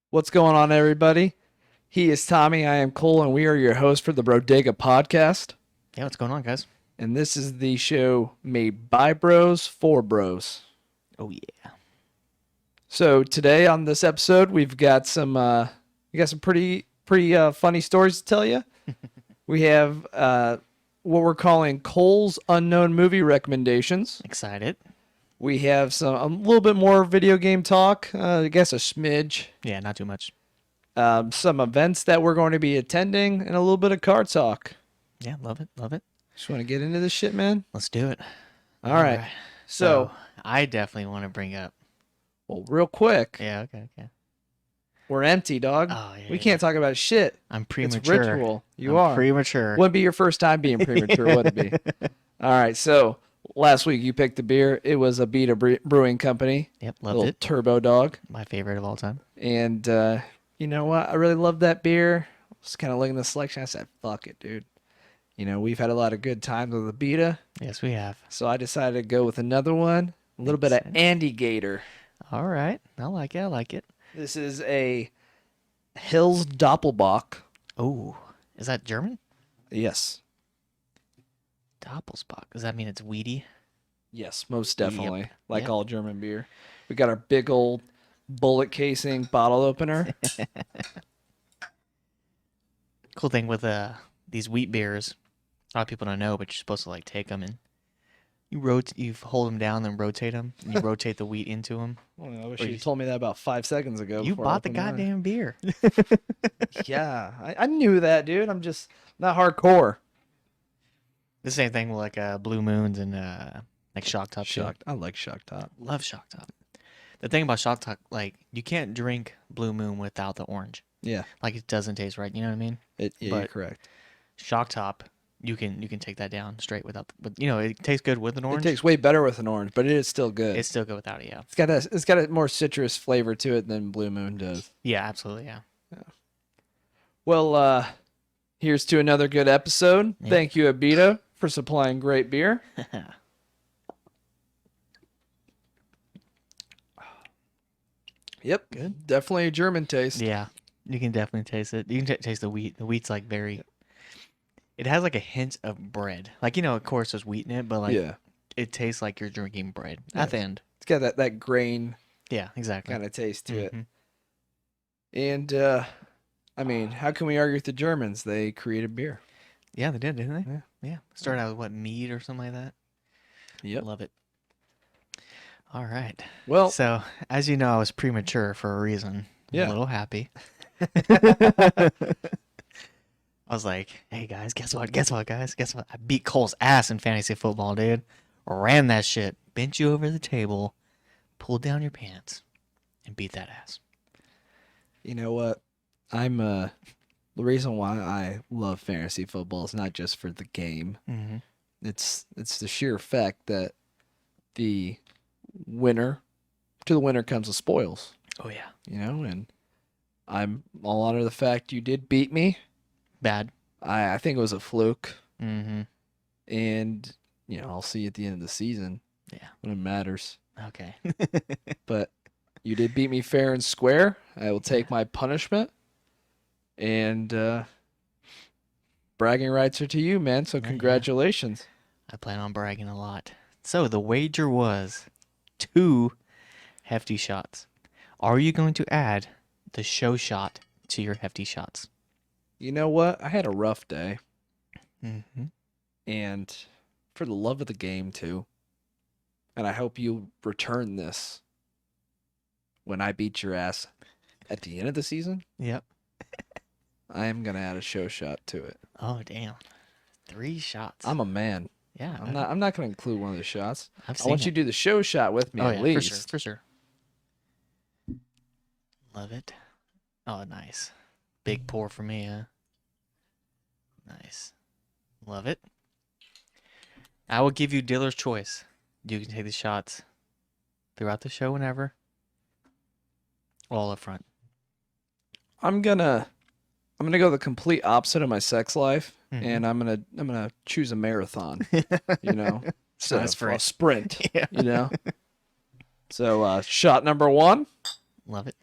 What's going on, everybody? He is Tommy. I am Cole, and we are your hosts for the Brodega podcast. Yeah, what's going on, guys? And this is the show made by bros for bros. Oh yeah. So today on this episode, we got some pretty funny stories to tell you. We have what we're calling Cole's unknown movie recommendations. Excited. We have a little bit more video game talk. I guess a smidge. Yeah, not too much. Some events that we're going to be attending, and a little bit of card talk. Yeah, love it, love it. Just want to get into this shit, man. Let's do it. All right. So, I definitely want to bring up. well, real quick, Yeah, okay. we're empty, dog. Oh yeah. We can't talk about shit. I'm It's premature. ritual. You I'm are. premature. Wouldn't be your first time being premature, would it be? All right. So, last week you picked a beer. It was a Beta Brewing Company. Yep, loved Little it. Turbo Dog. My favorite of all time. And you know what? I really loved that beer. I was kind of looking at the selection. I said, fuck it, dude. You know, we've had a lot of good times with the Beta. Yes, we have. So I decided to go with another one. A little bit Makes of sense. Andy Gator. All right, I like it. I like it. This is a Hills Doppelbock. Oh, is that German? Yes. Doppelsbock. Does that mean it's weedy? Yes, most definitely. Like Yep. all German beer. We got our big old bullet casing bottle opener. Cool thing with these wheat beers, a lot of people don't know, but you're supposed to like take them and you hold them down, then rotate them, and you rotate the wheat into them. Well, I wish Or you you- told me that about 5 seconds ago. You before I bought the opened mine. goddamn beer. Yeah, I knew that, dude. I'm just not hardcore. The same thing with like Blue Moons and like Shock Top. too. Shocked. I like Shock Top. Love Shock Top. The thing about Shock Top, like you can't drink Blue Moon without the orange. Yeah, Like it doesn't taste right. You know what I mean? you're But- correct. Shock Top, you can take that down straight without. But you know it tastes good with an It orange. tastes way better with an orange, but it is still good. It's still good without it. Yeah. It's got a more citrus flavor to it than Blue Moon does. Yeah. Absolutely. Yeah. Well, here's to another good episode. Yeah. Thank you, Abita, for supplying great beer. Yep, Good. definitely a German taste. Yeah. You can definitely taste it. You can taste the wheat. The wheat's like very. It has like a hint of bread. Like you know, of course, there's wheat in it, but like Yeah, it tastes like you're drinking bread Yeah. at the end. it's got that grain Yeah, exactly. kind of taste to it. Mhm. And I mean, how can we argue with the Germans? They created beer. Yeah, they did, didn't they? Yeah. Yeah. Started out with what, mead or something like that? Yep. Love it. All right. Well, So, as you know, I was premature for a reason. I'm Yeah. a little happy. I was like, hey guys, guess what? Guess what, guys? Guess what? I beat Cole's ass in fantasy football, dude. Ran that shit. Bent you over the table, pulled down your pants, and beat that ass. you know what? I'm the reason why I love fantasy football is not just for the game. Mm-hmm. It's the sheer fact that the winner to the winner comes the spoils, Oh, yeah. you know, and I'm all honor the fact you did beat me. Bad. I think it was a fluke, Mm-hmm. and you know, I'll see you at the end of the season Yeah. when it matters. Okay. But you did beat me fair and square. I will take my punishment, and bragging rights are to you, man. So Yeah, yeah. congratulations. I plan on bragging a lot. So the wager was 2 hefty shots. Are you going to add the show shot to your hefty shots? You know what? I had a rough day, Mm-hmm. and for the love of the game too, and I hope you return this when I beat your ass at the end of the season. Yep. I am gonna add a show shot to it. Oh damn. 3 shots. I'm a man. yeah. I'm not gonna include one of the shots. I've I seen want it. you to do the show shot with me Oh at yeah, least. for sure. Love it. Oh nice. Big pour for me, huh? Nice. Love it. I will give you dealer's choice. You can take the shots throughout the show whenever. All up front. I'm gonna go the complete opposite of my sex life, Mhm. and I'm gonna choose a marathon. You know, instead That's of a great. sprint. Yeah. You know. So shot number 1. Love it.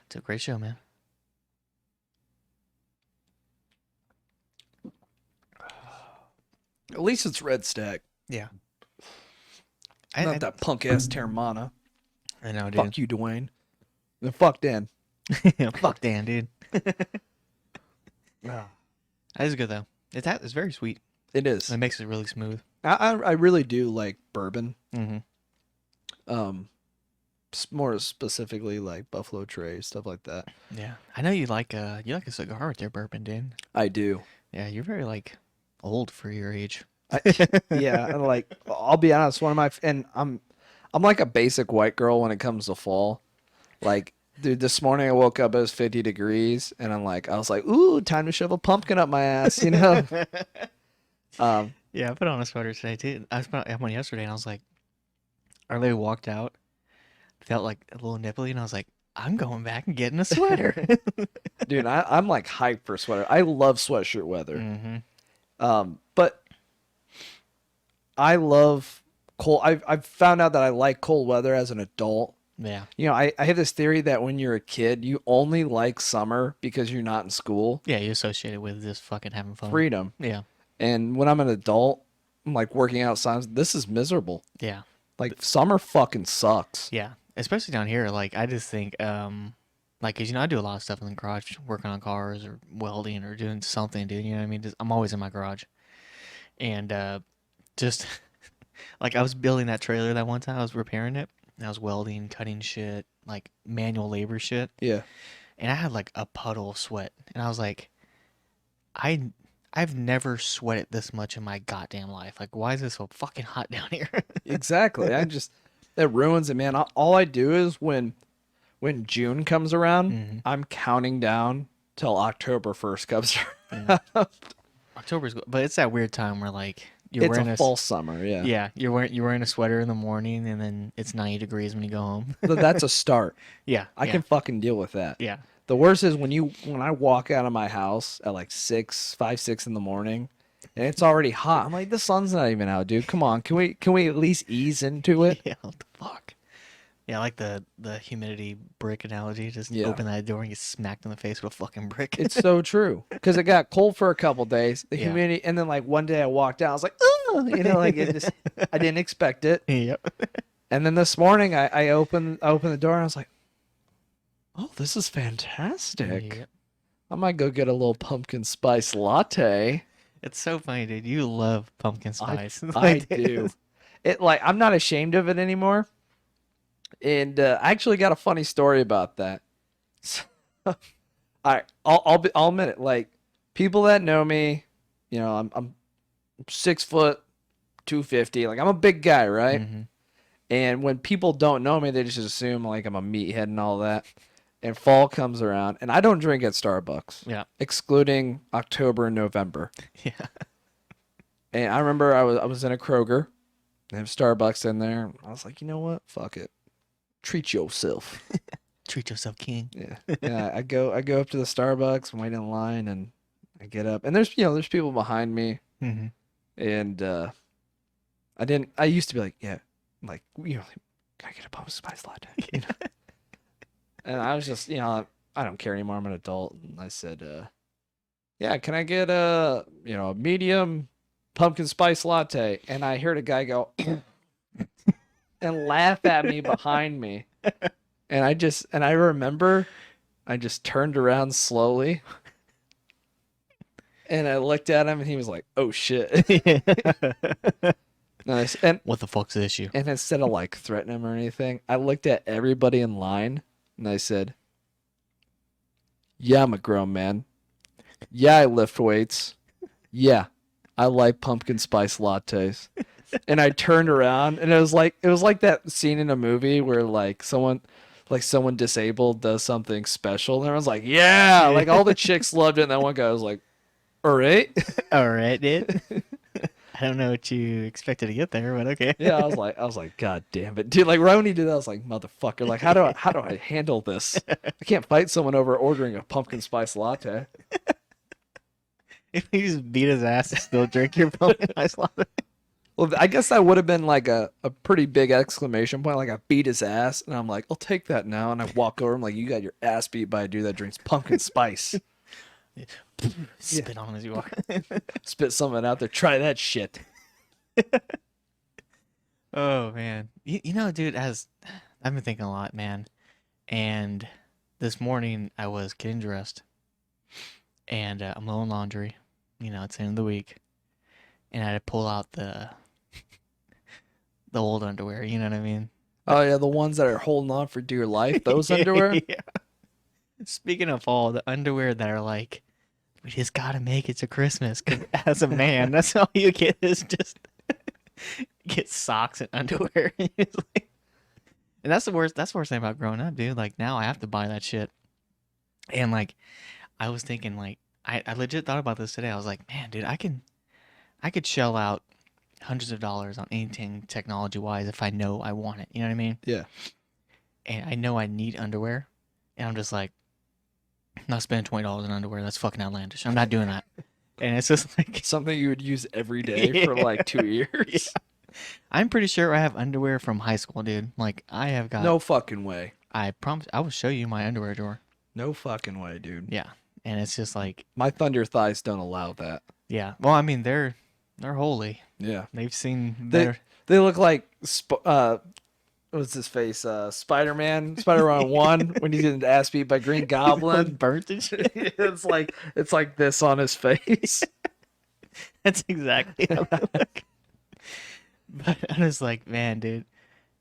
It's a great show, man. At least it's Red Stack, Yeah. not that punk ass Terramana. I know, dude. Fuck you, Dwayne. And fuck Dan. Fuck Dan, dude. Ah. That is good though. It's very sweet. It is. It makes it really smooth. I really do like bourbon. Mm-hmm. More specifically like Buffalo Trace, stuff like that. Yeah. I know you like a cigar with your bourbon, dude. I do. Yeah, you're very like old for your age. Yeah, and like I'll be honest, and I'm like a basic white girl when it comes to fall. Like, dude, this morning I woke up, it was 50 degrees, and I was like, ooh, time to shove a pumpkin up my ass, you know? Yeah, I put on a sweater today too. I had one yesterday, and I was like, I literally walked out, felt like a little nipply, and I was like, I'm going back and getting a sweater. Dude, I'm like hyped for sweater. I love sweatshirt weather. Mm-hmm. But I love cold. I've found out that I like cold weather as an adult. Yeah. You know, I have this theory that when you're a kid, you only like summer because you're not in school. Yeah, you associate it with just fucking having fun. Freedom. Yeah. And when I'm an adult, I'm like working outside. This is miserable. Yeah. Like summer fucking sucks. Yeah. Especially down here, like I just think, like, 'cause, you know, I do a lot of stuff in the garage, working on cars or welding or doing something, dude. You know what I mean? I'm always in my garage, and just like I was building that trailer that one time, I was repairing it, and I was welding, cutting shit, like manual labor shit, Yeah. and I had like a puddle of sweat, and I was like, I've never sweated this much in my goddamn life. Like, why is it so fucking hot down here? Exactly. It ruins it, man. All I do is when June comes around, Mhm. I'm counting down till October 1st comes around. October's good, but it's that weird time where like you're It's wearing a false summer, yeah. yeah, you're wearing a sweater in the morning, and then it's 90 degrees when you go home. But that's a start. Yeah, I yeah, can fucking deal with that. yeah. The worst is when I walk out of my house at like 6 in the morning and it's already hot. I'm like, the sun's not even out, dude. Come on. Can we at least ease into it? Yeah, what the fuck? Yeah, I like the humidity brick analogy. Just Yeah. open that door and get smacked in the face with a fucking brick. It's so true. Because it got cold for a couple days, the Yeah. humidity, and then like one day I walked out, I was like, oh, you know, like it just, I didn't expect it. Yep. And then this morning I opened the door and I was like, oh, this is fantastic. Yep. I might go get a little pumpkin spice latte. It's so funny, dude. You love pumpkin spice. I do. It like I'm not ashamed of it anymore. And I actually got a funny story about that. So, all right, I'll admit it. Like people that know me, you know, I'm 6 foot 250. Like I'm a big guy, right? Mm-hmm. And when people don't know me, they just assume like I'm a meathead and all that. And fall comes around, and I don't drink at Starbucks. Yeah. Excluding October and November. Yeah. And I remember I was in a Kroger. They have Starbucks in there. I was like, you know what? Fuck it. Treat yourself. Treat yourself, king. Yeah. Yeah. I go up to the Starbucks, wait in line, and I get up. And there's people behind me. Mm-hmm. And I used to be like, yeah, like, you know, can I get a pumpkin spice latte? You know? And I was just, you know, I don't care anymore. I'm an adult. And I said, yeah, can I get a medium pumpkin spice latte? And I heard a guy go and laugh at me behind me. And I remember I just turned around slowly and I looked at him and he was like, oh shit. And What the fuck's the issue? And instead of like threatening him or anything, I looked at everybody in line and I said, yeah, I'm a grown man. Yeah, I lift weights. Yeah, I like pumpkin spice lattes. And I turned around and it was like that scene in a movie where like someone disabled does something special and everyone's like, yeah, like all the chicks loved it and that one guy was like, all right. All right, dude. I don't know what you expected to get there, but okay. Yeah, I was like, God damn it, dude! Like right when he did that, I was like, motherfucker! Like, how do I handle this? I can't fight someone over ordering a pumpkin spice latte. If you just beat his ass and still drink your pumpkin spice latte. Well, I guess that would have been like a pretty big exclamation point. Like I beat his ass, and I'm like, I'll take that now. And I walk over, I'm like, you got your ass beat by a dude that drinks pumpkin spice. Spit on him as you walk. Spit something out there. Try that shit. Oh man, you know, dude, as I've been thinking a lot, man. And this morning I was getting dressed, and I'm loading laundry. You know, it's the end of the week, and I had to pull out the old underwear. You know what I mean? Oh yeah, the ones that are holding on for dear life. Those Yeah, underwear. yeah. Speaking of all the underwear that are like, we just gotta make it to Christmas. 'Cause as a man, that's all you get is just get socks and underwear. It's like- and that's the worst. That's the worst thing about growing up, dude. Like now I have to buy that shit. And like I was thinking, like I legit thought about this today. I was like, man, dude, I could shell out hundreds of dollars on anything technology wise if I know I want it. You know what I mean? Yeah. And I know I need underwear, and I'm just like, I'm not spending $20 on underwear. That's fucking outlandish. I'm not doing that. And it's just like Something you would use every day for like 2 years. I'm pretty sure I have underwear from high school, dude. Like I have got. No fucking way. I promise. I will show you my underwear drawer. No fucking way, dude. Yeah, and it's just like, My thunder thighs don't allow that. yeah. Well, I mean, they're holy. Yeah. They've seen better. They look like what's his face? Spider-Man 1 when he's getting ass beat by Green Goblin. Burnt and shit. it's like this on his face. That's exactly how I look. But I'm just like, man, dude.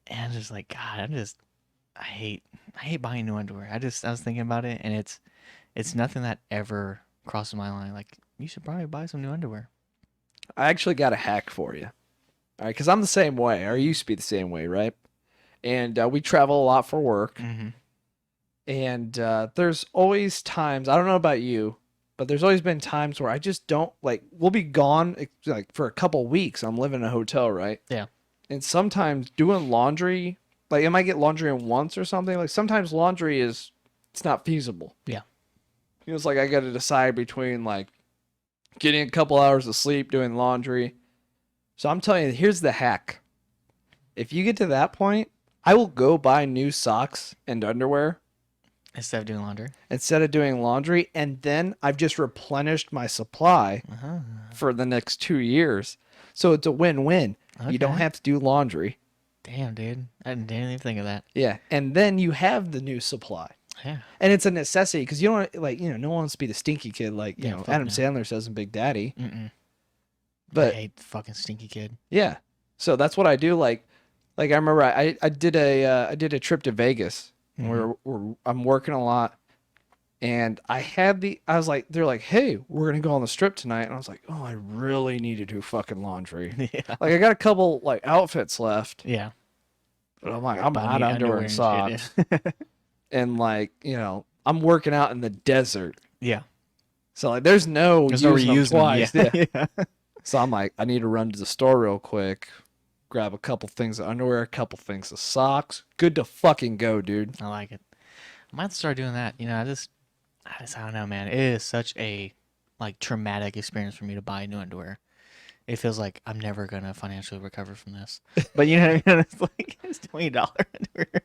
And I'm just like, God, I hate buying new underwear. I was thinking about it, and it's nothing that ever crosses my line. Like, you should probably buy some new underwear. I actually got a hack for you. All right, because I'm the same way. Or I used to be the same way, right? And we travel a lot for work. Mm-hmm. And there's always times, I don't know about you, but there's always been times where I just don't, like, we'll be gone like for a couple weeks. I'm living in a hotel, right? Yeah. And sometimes doing laundry, like I might get laundry in once or something. Like sometimes laundry it's not feasible. Yeah. You know, it's like I got to decide between like getting a couple hours of sleep doing laundry. So I'm telling you, here's the hack. If you get to that point, I will go buy new socks and underwear Instead of doing laundry. instead of doing laundry, and then I've just replenished my supply Uh-huh. for the next 2 years. So it's a win-win. You don't Okay. have to do laundry. Damn, dude. I didn't even think of that. Yeah, and then you have the new supply. Yeah. And it's a necessity because you don't like, you know, no one wants to be the stinky kid like, you Yeah, know, fuck Adam no. Sandler says in Big Daddy. Mm-mm. I But hate the fucking stinky kid. yeah. So that's what I do. Like I remember I did a trip to Vegas where I'm working a lot, and I was like, they're like, hey, we're gonna go on the strip tonight, and I was like, oh, I really need to do fucking laundry. Yeah. Like I got a couple like outfits left, Yeah. but I'm like, I'm But I out need of underwear and and socks, shit, yeah. and like, you know, I'm working out in the desert, Yeah. so like, there's no There's no using them reusing them. twice. Yeah. Yeah. So I'm like, I need to run to the store real quick, grab a couple things of underwear, a couple things of socks. Good to fucking go, dude. I like it. I might have to start doing that. You know, I don't know, man. It is such a like traumatic experience for me to buy new underwear. It feels like I'm never gonna financially recover from this. But you know what I mean? It's like it's $20 underwear.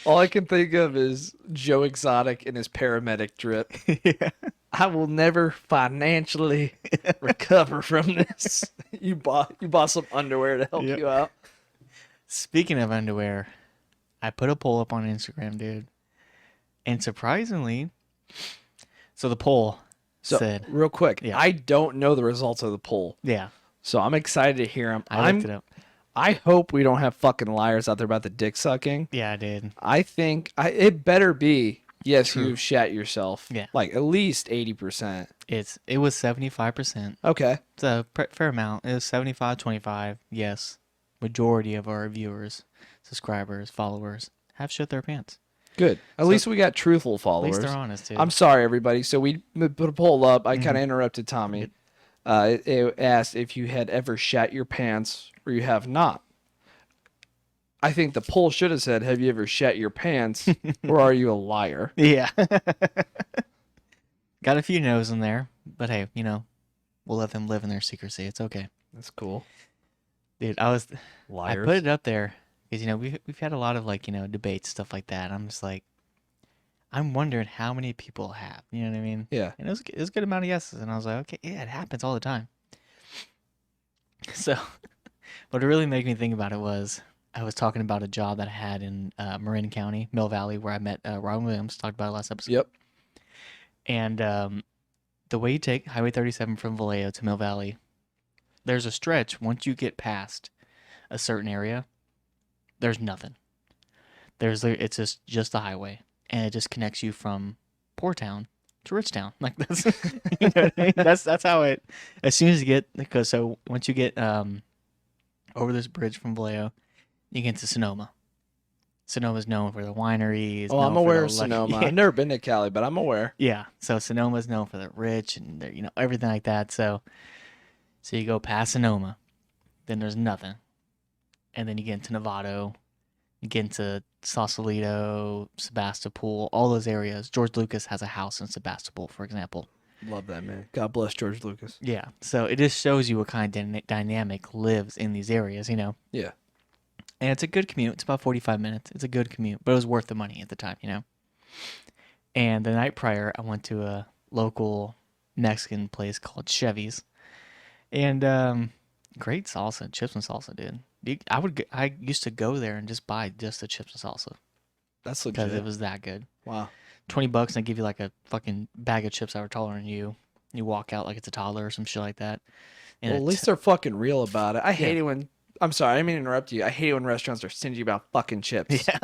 All I can think of is Joe Exotic in his paramedic drip. Yeah. I will never financially recover from this. You bought some underwear to help Yep. you out. Speaking of underwear, I put a poll up on Instagram, dude. And surprisingly, so the poll So said, real quick, Yeah. I don't know the results of the poll, yeah, so I'm excited to hear them. I looked it up. I hope we don't have fucking liars out there about the dick sucking. Yeah, I did. I think it better be yes, True. you've shat yourself. Yeah. Like at least 80%. It was 75%. Okay. It's a fair amount. It was 75-25. Yes, majority of our viewers, subscribers, followers have shit their pants. Good. At least we got truthful At followers. least they're honest, dude. I'm sorry, everybody. So we put a poll up. I kind of interrupted Tommy. It asked if you had ever shat your pants or you have not. I think the poll should have said, have you ever shat your pants or are you a liar? Yeah. Got a few no's in there, but hey, you know, we'll let them live in their secrecy. It's okay. That's cool. Dude, Liars. I put it up there because, you know, we've had a lot of, like, you know, debates, stuff like that. I'm just like, I'm wondering how many people have. You know what I mean? Yeah. And it was a good amount of yeses. And I was like, okay, yeah, it happens all the time. So what really made me think about it was I was talking about a job that I had in Marin County, Mill Valley, where I met Robin Williams. Talked about it last episode. Yep. And the way you take Highway 37 from Vallejo to Mill Valley, there's a stretch once you get past a certain area, there's nothing. It's just the highway, and it just connects you from Poor Town to Rich Town. Like that's you know what I mean? That's how it. As soon as you get once you get over this bridge from Vallejo, you get to Sonoma. Sonoma's known for the wineries. Oh, I'm known for aware the of lucky- Sonoma. Yeah. I've never been to Cali, but I'm aware. Yeah, so Sonoma's known for the rich and everything like that. So you go past Sonoma, then there's nothing, and then you get into Novato, you get into Sausalito, Sebastopol, all those areas. George Lucas has a house in Sebastopol, for example. Love that, man. God bless George Lucas. Yeah, so it just shows you what kind of dynamic lives in these areas, Yeah. And it's a good commute. It's about 45 minutes. It's a good commute, but it was worth the money at the time, And the night prior, I went to a local Mexican place called Chevy's, and great salsa, chips and salsa, dude. I used to go there and just buy just the chips and salsa That's because legit. it was that good. Wow. $20 and they give you like a fucking bag of chips that were taller than you. You walk out like it's a toddler or some shit like that. And Well, at least they're fucking real about it. I hate Yeah. it when. I'm sorry, I didn't mean to interrupt you. I hate it when restaurants are stingy about fucking chips. yeah,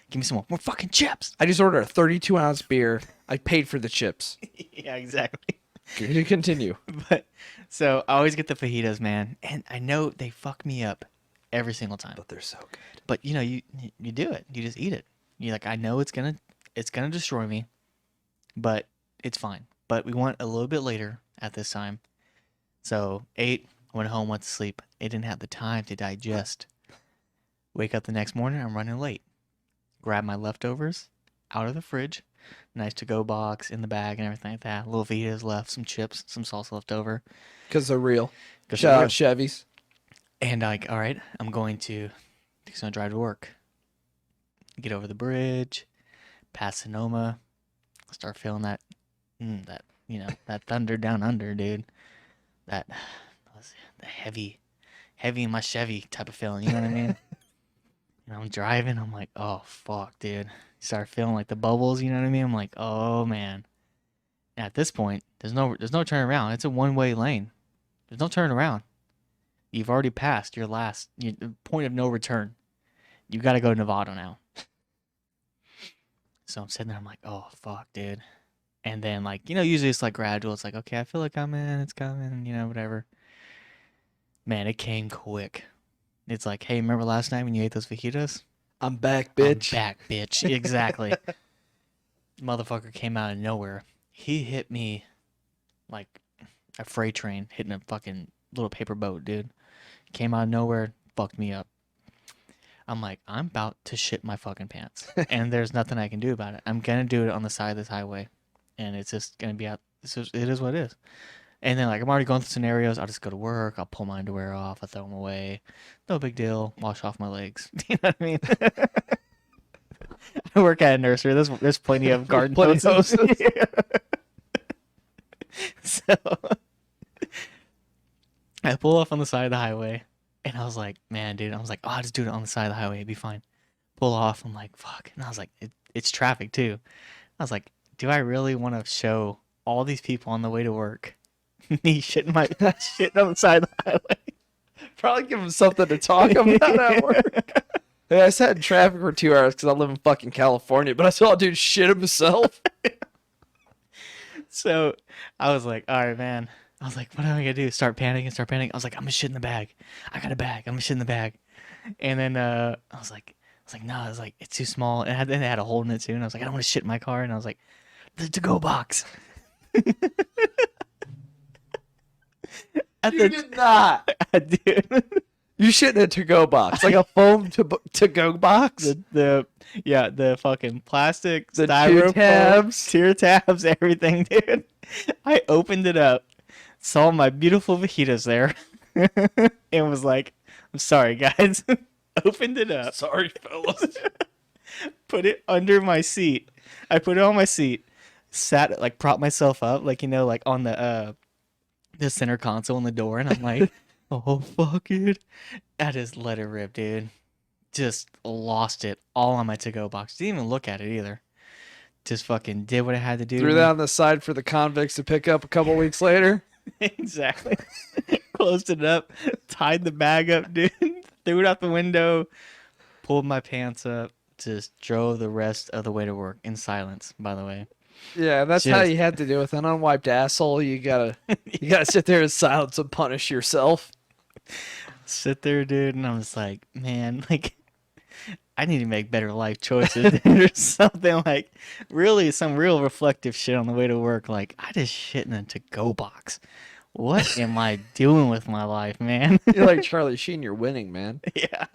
give me some more fucking chips. I just ordered a 32-ounce beer. I paid for the chips. Yeah, exactly. You continue. But so I always get the fajitas, man, and I know they fuck me up every single time. But they're so good. But you do it. You just eat it. You're like, I know it's gonna destroy me, but it's fine. But we went a little bit later at this time, so ate, went home, went to sleep. It didn't have the time to digest. Wake up the next morning, I'm running late. Grab my leftovers out of the fridge, nice to-go box in the bag and everything like that. Little Vitas left, some chips, some salsa left over. Because they're real. 'Cause Shout they're out Chevys. And like, all right, I'm going to drive to work. Get over the bridge, past Sonoma, start feeling that thunder down under, dude. That was the heavy in my Chevy type of feeling. You know what I mean? And I'm driving. I'm like, oh fuck, dude. You start feeling like the bubbles. You know what I mean? I'm like, oh man. And at this point, there's no turn around. It's a one-way lane. There's no turn around. You've already passed your point of no return. You got to go to Novato now. So I'm sitting there. I'm like, oh fuck, dude. And then like usually it's like gradual. It's like, okay, I feel like it's coming. Whatever. Man, it came quick. It's like, hey, remember last night when you ate those fajitas? I'm back, bitch. I'm back, bitch. Exactly. Motherfucker came out of nowhere. He hit me like a freight train hitting a fucking little paper boat, dude. Came out of nowhere, fucked me up. I'm like, I'm about to shit my fucking pants. And there's nothing I can do about it. I'm going to do it on the side of this highway. And it's just going to be out. It is what it is. And then, like, I'm already going through scenarios. I'll just go to work. I'll pull my underwear off. I'll throw them away. No big deal. Wash off my legs. You know what I mean? I work at a nursery. There's plenty of garden Plenty hoses. of hoses. So I pull off on the side of the highway. And I was like, man, dude. I was like, oh, I'll just do it on the side of the highway. It'd be fine. Pull off. I'm like, fuck. And I was like, it's traffic, too. I was like, do I really want to show all these people on the way to work me shitting on the side of the highway? Probably give him something to talk about at work. Hey, I sat in traffic for 2 hours because I live in fucking California, but I saw a dude shit himself. So I was like, all right, man. I was like, what am I gonna do? Start panicking. I was like, I'm gonna shit in the bag. I got a bag. I'm gonna shit in the bag. And then I was like, no, I was like, it's too small. And then it had a hole in it too. And I was like, I don't want to shit in my car. And I was like, the to-go box. You did not. I did. You shit in a to-go box, like a foam to-go box. The fucking plastic, The styrofoam, tear tabs. everything, dude. I opened it up, saw my beautiful fajitas there, and was like, I'm sorry, guys. Opened it up, Sorry, fellas. put it under my seat, I put it on my seat, sat like propped myself up, like like on the center console in the door, and I'm like, oh fuck it. I just let it rip, dude. Just lost it all on my to-go box. Didn't even look at it either. Just fucking did what I had to do. Threw that on the side for the convicts to pick up a couple weeks later. Exactly. Closed it up, tied the bag up, dude. Threw it out the window, pulled my pants up, just drove the rest of the way to work in silence, by the way. Yeah, that's how Just- you had to do with an unwiped asshole. You gotta sit there in silence and punish yourself. Sit there, dude, and I'm just like, man, like, I need to make better life choices, dude, or something. Like, really, some real reflective shit on the way to work. Like, I just shit in a to-go box. What am I doing with my life, man? You're like Charlie Sheen. You're winning, man. Yeah.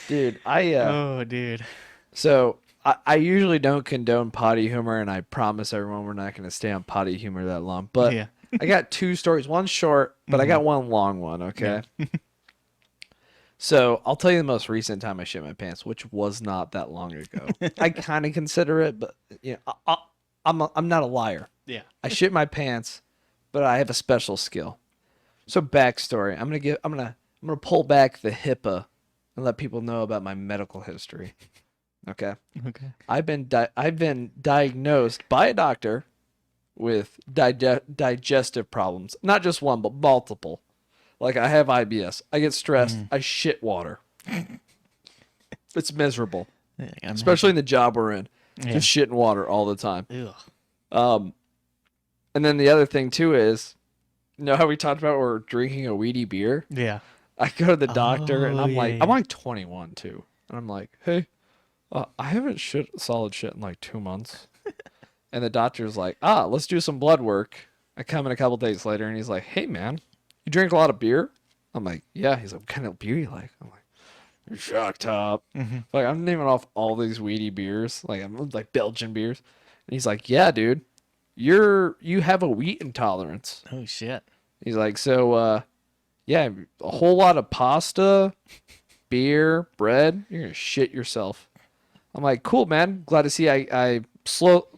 Dude, Oh, dude. so I usually don't condone potty humor, and I promise everyone we're not going to stay on potty humor that long. But Yeah. I got two stories. One's short, but I got one long one, okay? So I'll tell you the most recent time I shit my pants, which was not that long ago. I kind of consider it, but I'm not a liar. Yeah. I shit my pants, but I have a special skill. So backstory, I'm gonna pull back the HIPAA and let people know about my medical history. Okay. Okay. I've been diagnosed by a doctor with digestive problems. Not just one, but multiple. Like I have IBS. I get stressed. I shit water. It's miserable, Yeah, especially in the job we're in. Yeah. Just shitting water all the time. Ugh. And then the other thing too is, how we talked about we're drinking a weedy beer? Yeah. I go to the doctor and Oh, I'm like, yeah. I'm like 21 too. And I'm like, hey, I haven't solid shit in like 2 months. And the doctor's like, let's do some blood work. I come in a couple days later and he's like, hey man, you drink a lot of beer? I'm like, yeah. He's like, what kind of beer you like? I'm like, you're Shock Top. Like I'm naming off all these weedy beers. Like I'm like Belgian beers. And he's like, yeah, dude, you have a wheat intolerance. Oh shit. He's like, so yeah, a whole lot of pasta, beer, bread, you're gonna shit yourself. I'm like, cool, man. Glad to see I slow.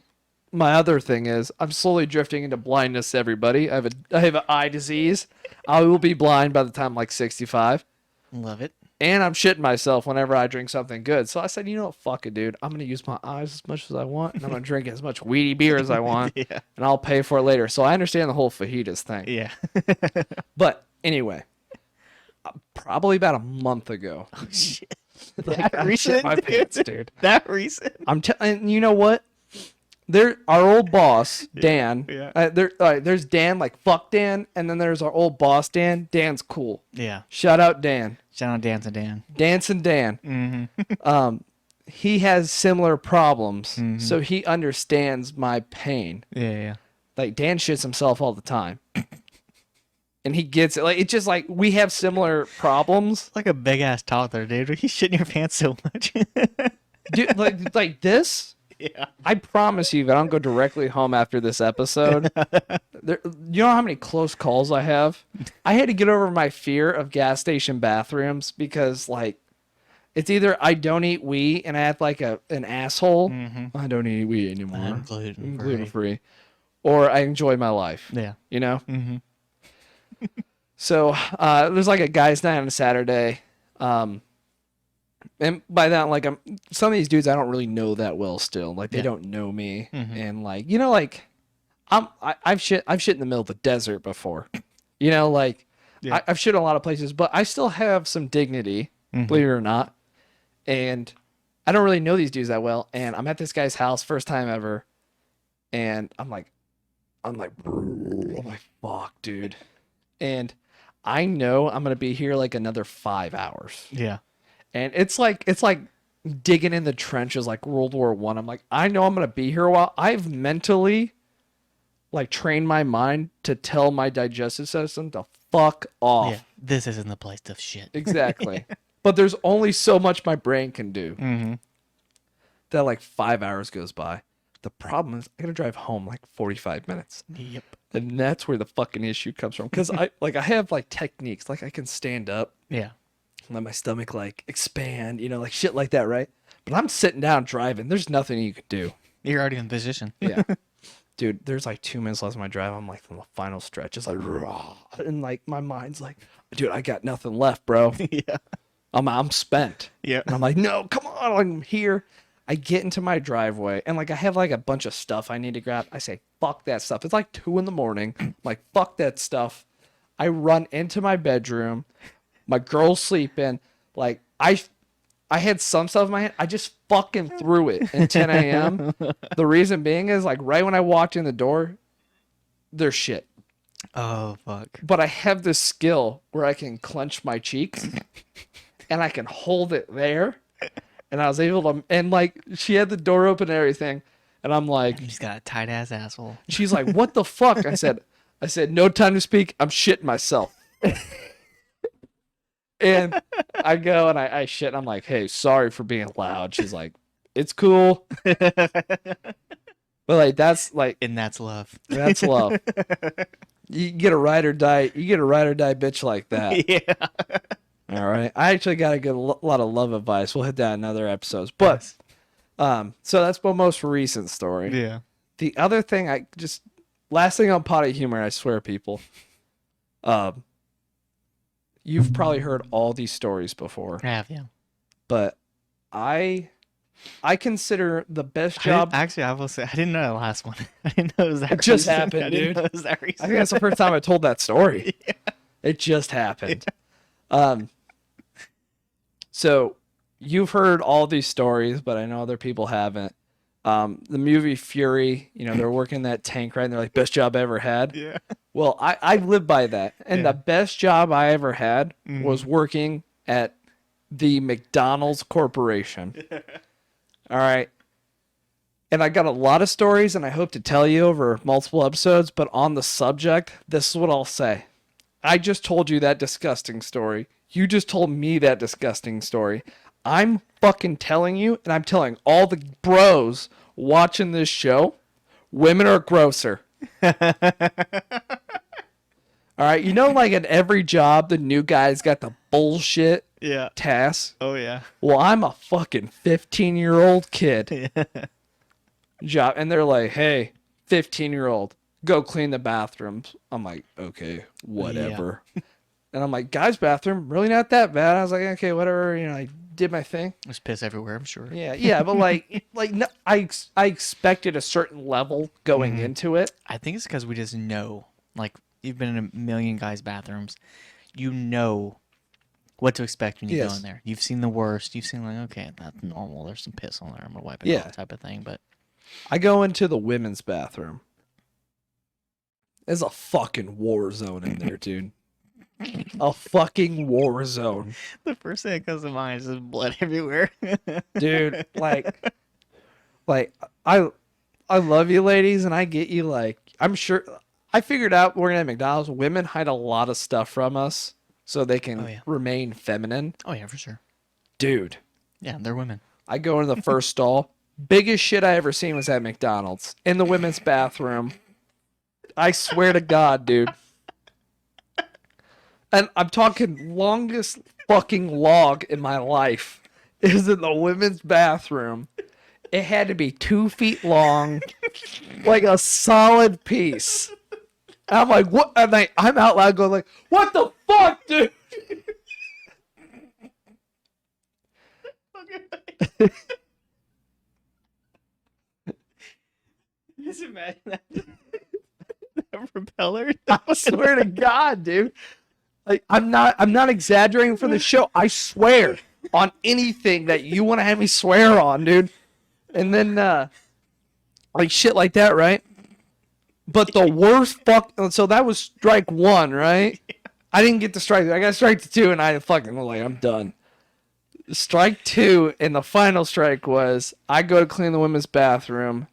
My other thing is I'm slowly drifting into blindness. Everybody, I have an eye disease. I will be blind by the time I'm like 65, Love it. and I'm shitting myself whenever I drink something good. So I said, you know what, fuck it, dude. I'm gonna use my eyes as much as I want, and I'm gonna drink as much weedy beer as I want, Yeah. and I'll pay for it later. So I understand the whole fajitas thing. Yeah. But anyway, probably about a month ago. Oh shit. Like, I shit recent, my dude? pants, dude. That recent? And you know what? Our old boss, Dan. yeah. There's Dan, like fuck Dan, and then there's our old boss, Dan. Dan's cool. Yeah. Shout out Dan. Shout out Dance and Dan. Dancing Dan. Mm-hmm. He has similar problems, so he understands my pain. Yeah. Like Dan shits himself all the time, and he gets it. Like it's just like we have similar problems. It's like a big ass toddler, dude. You shit in your pants so much. Dude, like this. Yeah. I promise you, if I don't go directly home after this episode, you know how many close calls I have? I had to get over my fear of gas station bathrooms because, like, it's either I don't eat wheat and I act like an asshole. I don't eat wheat anymore. I'm gluten-free. I'm gluten-free. Or I enjoy my life. Yeah. You know? Mm-hmm. So there's like a guy's night on a Saturday. And by that, like, some of these dudes I don't really know that well still. Like, they don't know me. And, like, like, I've shit in the middle of the desert before. Like, I've shit in a lot of places, but I still have some dignity, believe it or not. And I don't really know these dudes that well. And I'm at this guy's house, first time ever. And I'm like, oh my fuck, dude. And I know I'm going to be here like another 5 hours. Yeah. And it's like digging in the trenches like World War I. I'm like, I know I'm gonna be here a while. I've mentally like trained my mind to tell my digestive system to fuck off. Yeah. This isn't the place to shit. Exactly. But there's only so much my brain can do. Mm-hmm. That like 5 hours goes by. The problem is I gotta drive home like 45 minutes. Yep. And that's where the fucking issue comes from. Because I have like techniques. Like I can stand up. Yeah. Let my stomach like expand, like shit like that, right? But I'm sitting down driving. There's nothing you could do. You're already in position. Yeah. Dude, there's like 2 minutes left of my drive. I'm like on the final stretch. It's like, raw. And like my mind's like, dude, I got nothing left, bro. Yeah. I'm spent. Yeah. And I'm like, no, come on, I'm here. I get into my driveway and like I have like a bunch of stuff I need to grab. I say, fuck that stuff. It's like 2 a.m. I'm like, fuck that stuff. I run into my bedroom. My girl's sleeping. Like I had some stuff in my hand. I just fucking threw it at 10 a.m. The reason being is like right when I walked in the door, there's shit. Oh, fuck. But I have this skill where I can clench my cheeks and I can hold it there. And I was able to, and like she had the door open and everything. And I'm like, He's got a tight ass asshole. she's like, what the fuck? I said, no time to speak. I'm shitting myself. And I go and I shit. And I'm like, hey, sorry for being loud. She's like, it's cool. But like, that's like, And that's love. that's love. You get a ride or die. You get a ride or die bitch like that. Yeah. All right. I actually got a good lot of love advice. We'll hit that in other episodes. But so that's my most recent story. Yeah. The other thing last thing on potty humor, I swear, people. You've probably heard all these stories before, Have you? but I consider the best job. Actually, I will say I didn't know that last one. I didn't know it was that. It just recent. happened, I didn't dude. know it was that I recent. think that's the first time I told that story. Yeah. It just happened. So you've heard all these stories, but I know other people haven't. The movie Fury, they're working that tank, right? And they're like, best job I ever had. Yeah. Well, I live by that. And Yeah. the best job I ever had was working at the McDonald's Corporation. All right. And I got a lot of stories, and I hope to tell you over multiple episodes, but on the subject, this is what I'll say. I just told you that disgusting story. You just told me that disgusting story. I'm fucking telling you, and I'm telling all the bros watching this show, women are grosser. All right, like at every job, the new guy's got the bullshit Yeah. tasks. Oh yeah. Well, I'm a fucking 15-year-old kid. Yeah. Job, and they're like, hey, 15-year-old, go clean the bathrooms. I'm like, okay, whatever. And I'm like, guys' bathroom, really not that bad. I was like, okay, whatever. I did my thing. There's piss everywhere, I'm sure. Yeah, but no, I expected a certain level going into it. I think it's because we just know. Like, you've been in a million guys' bathrooms. You know what to expect when you go in there. You've seen the worst. You've seen, like, okay, that's normal. There's some piss on there. I'm going to wipe it off type of thing. But I go into the women's bathroom. There's a fucking war zone in there, dude. A fucking war zone. the first thing that comes to mind is just blood everywhere. Dude, like I love you ladies, and I get you. Like, I'm sure I figured out working at McDonald's, women hide a lot of stuff from us so they can remain feminine. Oh, yeah, for sure. Dude, Yeah, they're women. I go into the first stall. Biggest shit I ever seen was at McDonald's in the women's bathroom. I swear to God, dude. And I'm talking longest fucking log in my life is in the women's bathroom. It had to be 2 feet long, like a solid piece. And I'm like, what? And I'm out loud going like, what the fuck, dude? Just imagine that. That propeller. I swear to God, dude. Like, I'm not exaggerating for the show. I swear on anything that you want to have me swear on, dude. And then like shit like that, right? But the worst so that was strike one, right? I didn't get to strike. I got strike to two, and I fucking was like, I'm done. Strike two, and the final strike was I go to clean the women's bathroom,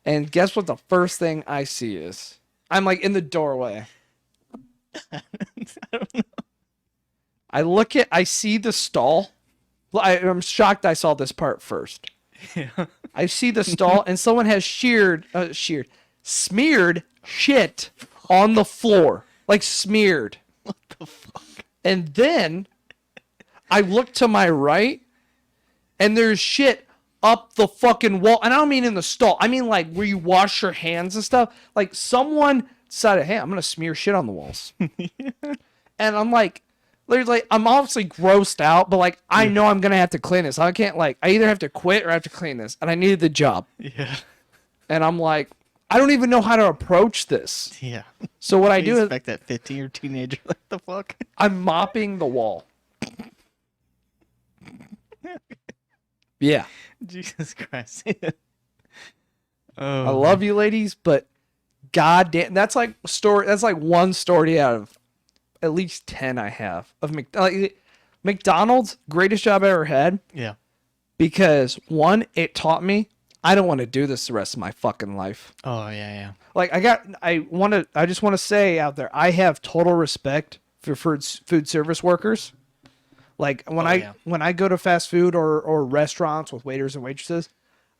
and guess what? The first thing I see is I'm like in the doorway. I don't know. I see the stall. I'm shocked I saw this part first. Yeah. I see the stall, and someone has smeared shit on the floor. Like smeared. What the fuck? And then I look to my right, and there's shit up the fucking wall. And I don't mean in the stall. I mean like where you wash your hands and stuff. Like someone decided, hey, I'm gonna smear shit on the walls. And I'm like, literally, I'm obviously grossed out, but like I know I'm gonna have to clean this. I can't like I either have to quit or I have to clean this. And I needed the job. Yeah. And I'm like, I don't even know how to approach this. Yeah. So what I do is expect that 15-year teenager. What the fuck? I'm mopping the wall. Yeah. Jesus Christ. I love you ladies, but goddamn, that's like one story out of at least 10 I have of McDonald's, greatest job I ever had, Yeah. because one, it taught me I don't want to do this the rest of my fucking life. Oh yeah, yeah. Like I just want to say out there, I have total respect for food service workers. Like when I go to fast food or restaurants with waiters and waitresses,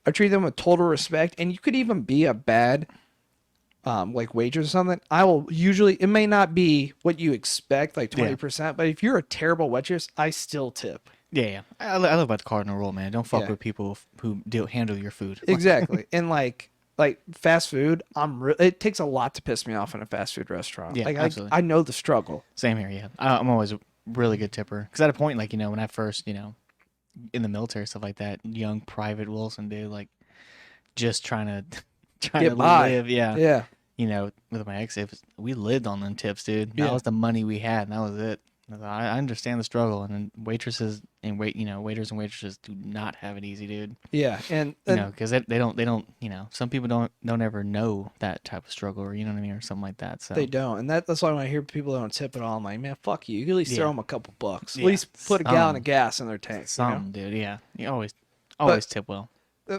I treat them with total respect. And you could even be a bad like waitress or something. I will usually, it may not be what you expect, like 20%, but if you're a terrible waitress, I still tip. Yeah, yeah. I live about the cardinal rule, man. Don't fuck Yeah. with people who handle your food. Exactly. And like fast food, it takes a lot to piss me off in a fast food restaurant. Yeah, like absolutely. I know the struggle. Same here, yeah. I'm always a really good tipper. Because at a point, like, when I first, in the military, stuff like that, young Private Wilson, dude, like, just trying to Get by. live, yeah. Yeah. With my ex, we lived on them tips, dude. That Yeah. was the money we had, and that was it. I understand the struggle, and then waitresses and waiters and waitresses do not have it easy, dude. Yeah. And Because they don't, some people don't ever know that type of struggle, or what I mean, or something like that. So they don't. And that's why when I hear people don't tip at all, I'm like, man, fuck you. You can at least throw them a couple bucks. At Yeah. least put a gallon of gas in their tank. Something, dude. Yeah, you always tip well.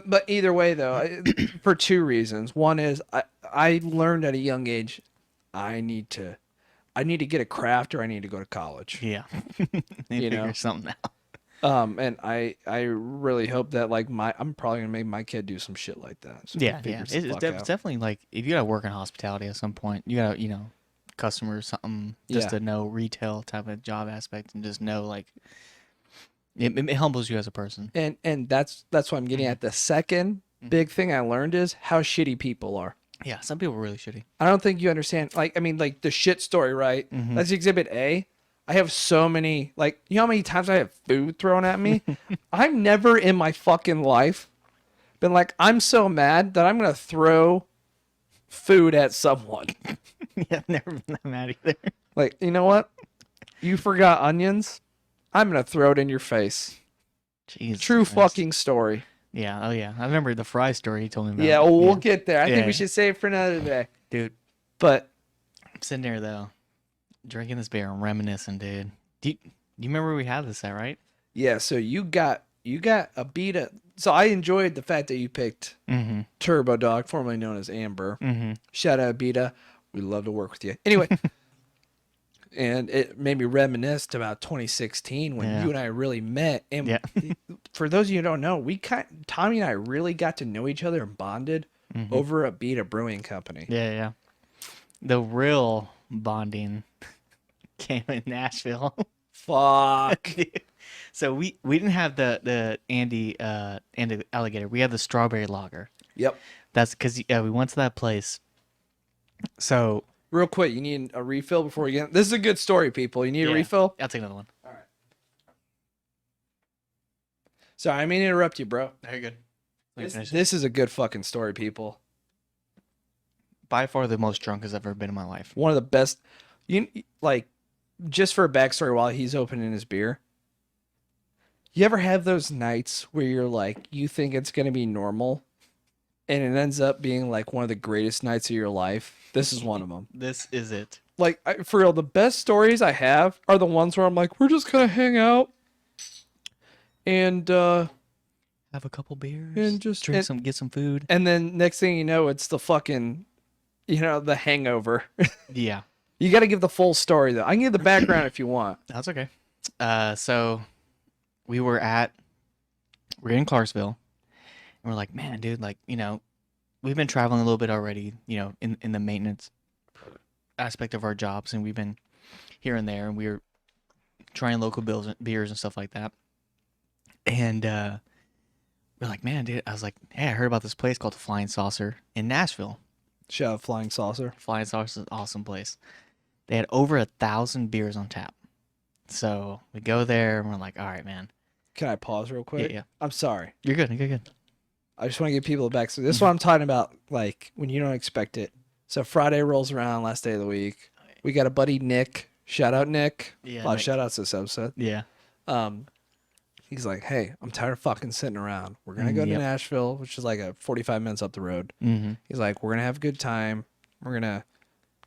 But either way, though, for two reasons. One is I learned at a young age, I need to get a craft or I need to go to college. Yeah, You know? figure something out. And I really hope that like I'm probably gonna make my kid do some shit like that. So he Yeah. figures It's the fuck out. definitely like if you gotta work in hospitality at some point, you gotta customers something just Yeah. to know retail type of job aspect and just know like it humbles you as a person. And that's what I'm getting at. The second big thing I learned is how shitty people are. Yeah, some people are really shitty. I don't think you understand. Like, I mean, like the shit story, right? That's Exhibit A. I have so many, like, you know how many times I have food thrown at me? I've never in my fucking life been like, I'm so mad that I'm going to throw food at someone. Yeah, I've never been that mad either. Like, you know what? You forgot onions? I'm going to throw it in your face. Jesus True Christ. fucking story. Yeah, oh yeah. I remember the fry story you told me about. Yeah, well, we'll get there. I think Yeah. we should save it for another day. Dude, But I'm sitting there though, drinking this beer and reminiscing, dude. Do you remember we had this at, right? yeah, so you got a beta. So I enjoyed the fact that you picked Mm-hmm. Turbo Dog, formerly known as Amber. Mm-hmm. Shout out Beta. We love to work with you. Anyway, and it made me reminisce about 2016 when Yeah. you and I really met. And Yeah. for those of you who don't know, Tommy and I really got to know each other and bonded over at Beta Brewing Company. Yeah, yeah. The real bonding came in Nashville. Fuck. So we didn't have the Andy Alligator. We had the strawberry lager. Yep. That's because we went to that place. So Real quick, you need a refill before we get. This is a good story, people. You need a yeah, refill? I'll take another one. Sorry, I mean to interrupt you, bro. Very good. This is a good fucking story, people. By far the most drunk I've ever been in my life. One of the best. You like, just for a backstory while he's opening his beer. You ever have those nights where you're like, you think it's gonna be normal, and it ends up being like one of the greatest nights of your life? This is one of them. This is it. Like, for real, the best stories I have are the ones where I'm like, we're just gonna hang out and Have a couple beers And just- drink and- get some food. and then next thing you know, it's the fucking, the hangover. Yeah, You got to give the full story though. I can give the background if you want. that's okay. So we're in Clarksville, and we're like, man, dude, like, we've been traveling a little bit already, in the maintenance aspect of our jobs, and we've been here and there, and we're trying local beers and stuff like that. And we're we're like, man, dude. I was like, hey, I heard about this place called the Flying Saucer in Nashville. Shout out Flying Saucer. Flying Saucer is an awesome place. They had over 1,000 beers on tap. So we go there and we're like, all right, man. Can I pause real quick? Yeah. I'm sorry. You're good. You're good. I just want to give people a back. So this is what I'm talking about, like when you don't expect it. So Friday rolls around, last day of the week. We got a buddy Nick. Shout out Nick. Yeah. A lot of Nick. shout outs this episode. Yeah. He's like, hey, I'm tired of fucking sitting around. We're gonna go to Yep. Nashville, which is like a 45 minutes up the road. Mm-hmm. He's like, we're gonna have a good time. We're gonna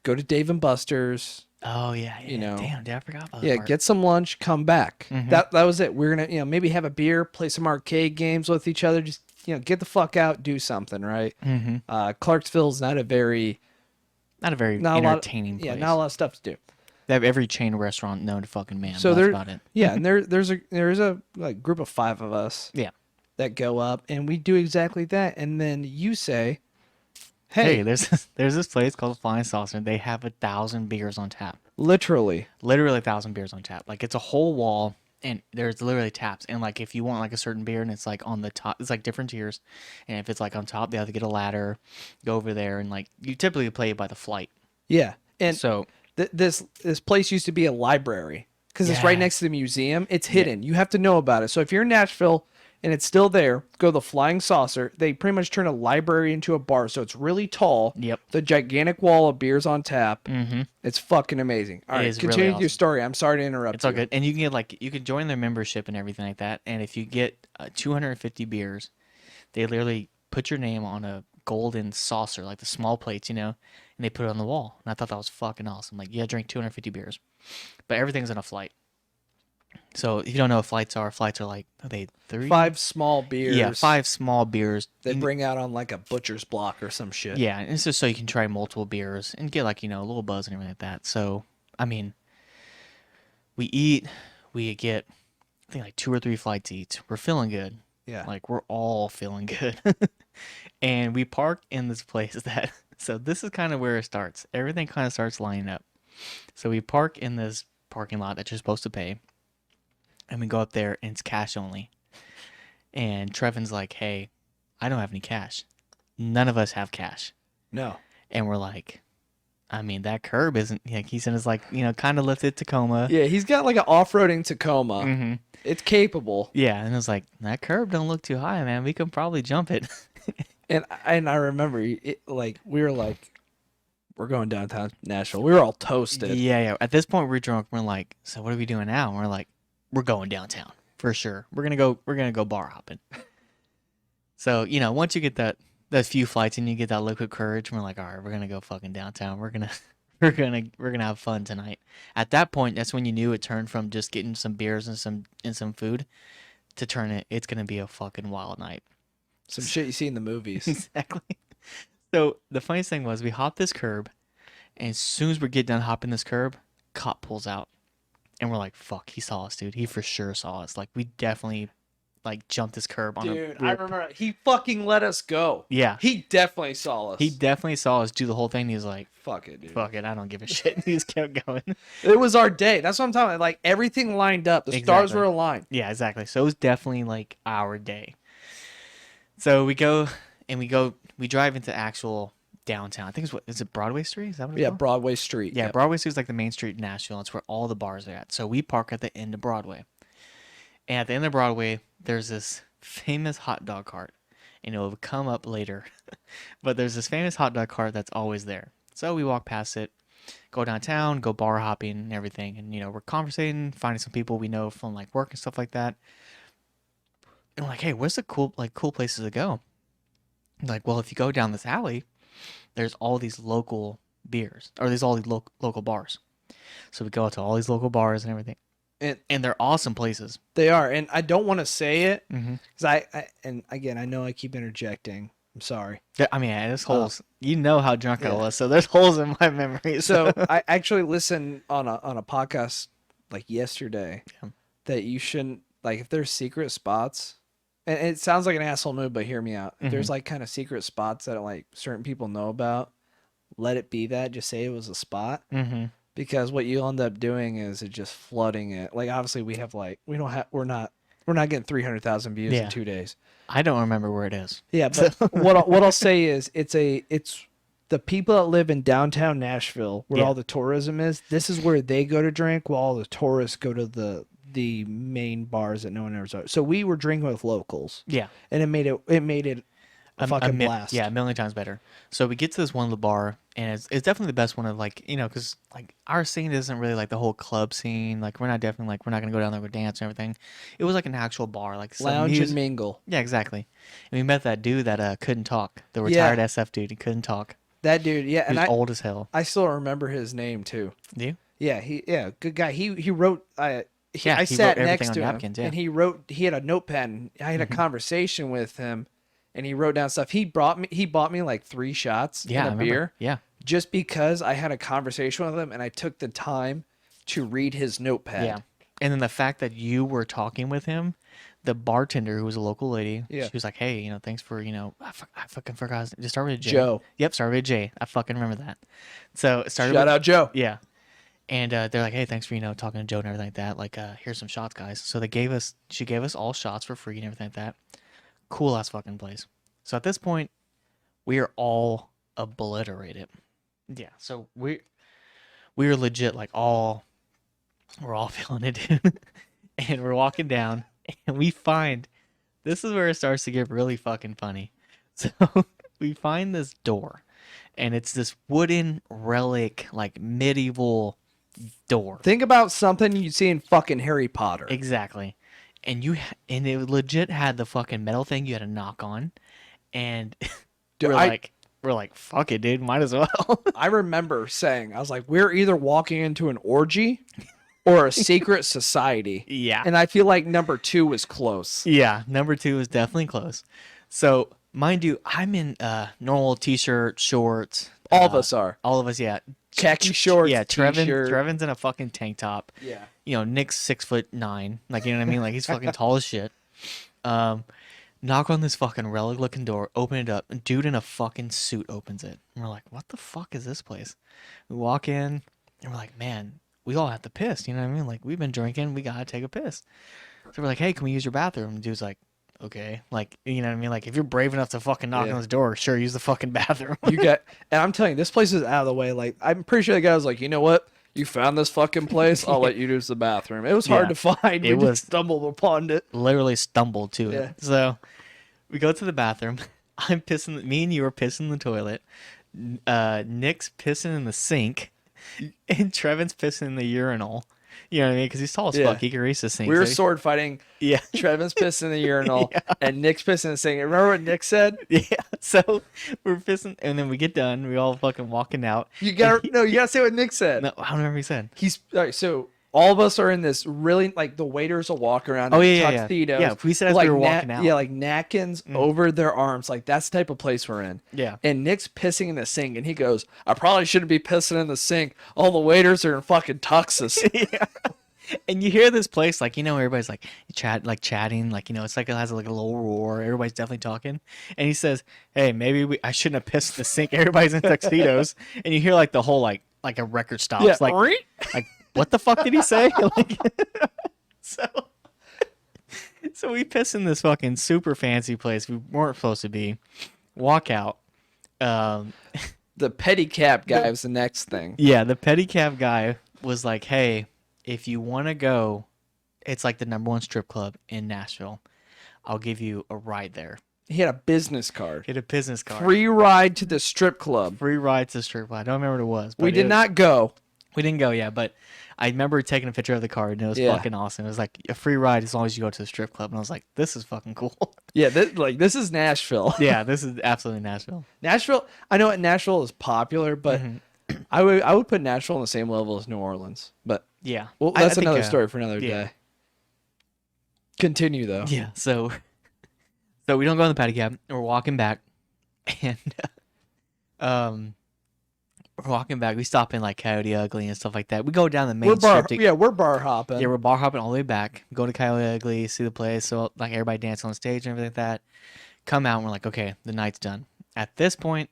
go to Dave and Buster's. Oh yeah. You know. Damn, dude, I forgot about that. Yeah, part. get some lunch, come back. Mhm. That was it. We're gonna, maybe have a beer, play some arcade games with each other. Just get the fuck out, do something, right? Mm-hmm. Clarksville's not a very Not a very not a lot. entertaining place. Yeah, not a lot of stuff to do. They have every chain restaurant known to fucking man. So That's there- about it. Yeah, and there is a like group of 5 of us. Yeah. That go up, and we do exactly that. And then you say, Hey, "Hey, there's this place called the Flying Saucer. They have 1,000 beers on tap. literally, Literally 1,000 beers on tap. Like it's a whole wall, and there's literally taps. And like if you want like a certain beer, and it's like on the top, it's like different tiers. And if it's like on top, they have to get a ladder, go over there, and like you typically play it by the flight. yeah." And So this place used to be a library because it's right Yeah. next to the museum. It's hidden. You have to know about it. So if you're in Nashville and it's still there, go to the Flying Saucer. They pretty much turn a library into a bar, so it's really tall. Yep. The gigantic wall of beers on tap. mm-hmm. It's fucking amazing. All It right, is really continue your awesome. story. I'm sorry to interrupt. It's all you. good. And you can get like you can join their membership and everything like that. And if you get 250 beers, they literally put your name on a golden saucer, like the small plates, and they put it on the wall. And I thought that was fucking awesome. Like, yeah, drink 250 beers, but everything's in a flight. So if you don't know what flights are like, are they 3? 5 small beers. Yeah, 5 small beers. They You- bring out on like a butcher's block or some shit. Yeah, and it's just so you can try multiple beers and get like, a little buzz and everything like that. So, I mean, we get, I think like 2 or 3 flights each. We're feeling good. Yeah. Like we're all feeling good. And we park in this place that, so this is kind of where it starts. Everything kind of starts lining up. So we park in this parking lot that you're supposed to pay. And we go up there and it's cash only. And Trevin's like, hey, I don't have any cash. None of us have cash. No. And we're like, I mean, that curb isn't, like, he said it's like, kind of lifted Tacoma. Yeah, he's got like an off-roading Tacoma. Mm-hmm. It's capable. Yeah, and it's like, that curb don't look too high, man. We can probably jump it. And I remember it, like we were like, we're going downtown Nashville. We were all toasted. Yeah. At this point, we're drunk. We're like, so what are we doing now? And we're like, we're going downtown for sure. We're gonna go bar hopping. So once you get that few flights and you get that liquid courage, we're like, all right, we're gonna go fucking downtown. We're gonna have fun tonight. At that point, that's when you knew it turned from just getting some beers and some food to turn it. It's gonna be a fucking wild night. Some shit you see in the movies. Exactly. So the funniest thing was we hopped this curb, and as soon as we get done hopping this curb, cop pulls out, and we're like, "Fuck, he saw us, dude. He for sure saw us. Like we definitely jumped this curb on Dude, a." I remember he fucking let us go. Yeah, He definitely saw us. he definitely saw us do the whole thing. He was like, Fuck it, dude. "Fuck it, I don't give a shit." He just kept going. It was our day. That's what I'm talking about. Like everything lined up. The stars Exactly. were aligned. Yeah, exactly. So it was definitely like our day. So we drive into actual downtown. I think is it Broadway Street? Is that what it's Yeah, called? Broadway Street. Yeah, Yep. Broadway Street is like the main street in Nashville. It's where all the bars are at. So we park at the end of Broadway. And at the end of Broadway, there's this famous hot dog cart. And it will come up later. But there's this famous hot dog cart that's always there. So we walk past it, go downtown, go bar hopping and everything. And, we're conversating, finding some people we know from like work and stuff like that. And we're like, hey, where's the cool places to go? Like, well, if you go down this alley, there's all these local beers, or there's all these local bars. So we go out to all these local bars and everything, and they're awesome places. They are, and I don't want to say it Mm-hmm. because and again, I know I keep interjecting. I'm sorry. I mean, there's holes. You know how drunk I yeah. was, so there's holes in my memory. So I actually listened on a podcast like yesterday Yeah. that you shouldn't, like, if there's secret spots, and it sounds like an asshole move, but hear me out. If there's like kind of secret spots that like certain people know about, let it be that. Just say it was a spot. Mm-hmm. Because what you'll end up doing is it just flooding it. Like obviously we're not We're not getting 300,000 views in Yeah. 2 days. I don't remember where it is. Yeah, but what I'll say is it's the people that live in downtown Nashville where Yeah. all the tourism is. This is where they go to drink, while all the tourists go to the main bars that no one ever saw. So we were drinking with locals, Yeah. and it made it a fucking blast. Yeah, a million times better. So we get to this one little bar, and it's definitely the best one of like, because like our scene isn't really like the whole club scene. Like we're not gonna go down there and dance and everything. It was like an actual bar, like some Lounge music. and mingle. Yeah, exactly. And we met that dude that couldn't talk, the Yeah. retired SF dude. He couldn't talk. That dude, yeah, He and was old as hell. I still remember his name too. Do you? Yeah, good guy. He wrote. I He sat wrote everything next on to him, napkins, yeah. and he wrote. He had a notepad. And I had a conversation with him, and he wrote down stuff. He bought me like 3 shots Yeah, I and a remember. beer, Yeah. just because I had a conversation with him, and I took the time to read his notepad. Yeah. And then the fact that you were talking with him, the bartender who was a local lady, Yeah. she was like, "Hey, thanks for, I fucking forgot. Just start with a J." Joe. Yep, start with a J. I fucking remember that. So it started Shout with, out Joe. yeah. And they're like, "Hey, thanks for, talking to Joe and everything like that. Like, here's some shots, guys." So she gave us all shots for free and everything like that. Cool ass fucking place. So at this point, we are all obliterated. Yeah. So we are legit like we're all feeling it, dude. And we're walking down, and we find this is where it starts to get really fucking funny. So we find this door, and it's this wooden relic, like medieval door. Think about something you'd see in fucking Harry Potter. Exactly. And and it legit had the fucking metal thing you had to knock on, and Dude, we're like, fuck it, dude, might as well. I remember saying, I was like, we're either walking into an orgy or a secret society. Yeah. And I feel like number 2 was close. Yeah, number 2 is definitely close. So, mind you, I'm in normal t-shirt, shorts. All of us are. All of us, yeah. Khaki shorts, Yeah, t-shirt. Trevin's in a fucking tank top. Yeah. Nick's 6'9", like, you know what I mean? Like, he's fucking tall as shit. Knock on this fucking relic looking door, open it up, and dude in a fucking suit opens it. And we're like, what the fuck is this place? We walk in, and we're like, man, we all have to piss, you know what I mean? Like, we've been drinking, we gotta take a piss. So we're like, hey, can we use your bathroom? And dude's like, okay. Like, you know what I mean? Like, if you're brave enough to fucking knock on this door, sure, use the fucking bathroom. And I'm telling you, this place is out of the way. Like, I'm pretty sure the guy was like, you know what? You found this fucking place. I'll let you use the bathroom. It was hard Yeah. to find. We just stumbled upon it. Literally stumbled to Yeah. it. So we go to the bathroom. I'm pissing. Me and you are pissing in the toilet. Nick's pissing in the sink, and Trevin's pissing in the urinal. You know what I mean? Because he's tall as Yeah. fuck. He can reach the sink. We were so sword fighting. yeah. Trevin's pissing in the urinal, Yeah. and Nick's pissing in the sink. Remember what Nick said? Yeah. So we're pissing, and then we get done. We all fucking walking out. You gotta say what Nick said. No, I don't remember what he said. He's all right. So all of us are in this really like the waiters will walk around. Oh, in yeah, yeah. tuxedos. Yeah, we said as we were walking out. Yeah, like napkins over their arms. Like that's the type of place we're in. Yeah. And Nick's pissing in the sink, and he goes, "I probably shouldn't be pissing in the sink. All the waiters are in fucking tuxes." Yeah. And you hear this place, like, everybody's like chatting, like, it's like it has like a little roar. Everybody's definitely talking. And he says, hey, maybe I shouldn't have pissed in the sink. Everybody's in tuxedos. And you hear like the whole, like a record stops. Yeah. Like, what the fuck did he say? Like, so we piss in this fucking super fancy place we weren't supposed to be. Walk out. The pedicab guy was the next thing. Yeah, the pedicab guy was like, hey, if you want to go, it's like the #1 strip club in Nashville. I'll give you a ride there. He had a business card. Get a business card. Free ride to the strip club. Free ride to the strip club. I don't remember what it was. But We did not go. We didn't go, yeah, but I remember taking a picture of the card, and it was Yeah. fucking awesome. It was like a free ride as long as you go to the strip club. And I was like, this is fucking cool. Yeah, this is Nashville. Yeah, this is absolutely Nashville. Nashville. I know Nashville is popular, but I would put Nashville on the same level as New Orleans. But Yeah. well, I that's think, another story for another yeah. day. Continue though. Yeah, so we don't go in the paddy cab. We're walking back, and we're walking back. We stop in like Coyote Ugly and stuff like that. We go down the main We're bar. strip. Yeah, we're bar hopping. Yeah, we're bar hopping all the way back. Go to Coyote Ugly, see the place. So like everybody dance on stage and everything like that. Come out and we're like, okay, the night's done. At this point,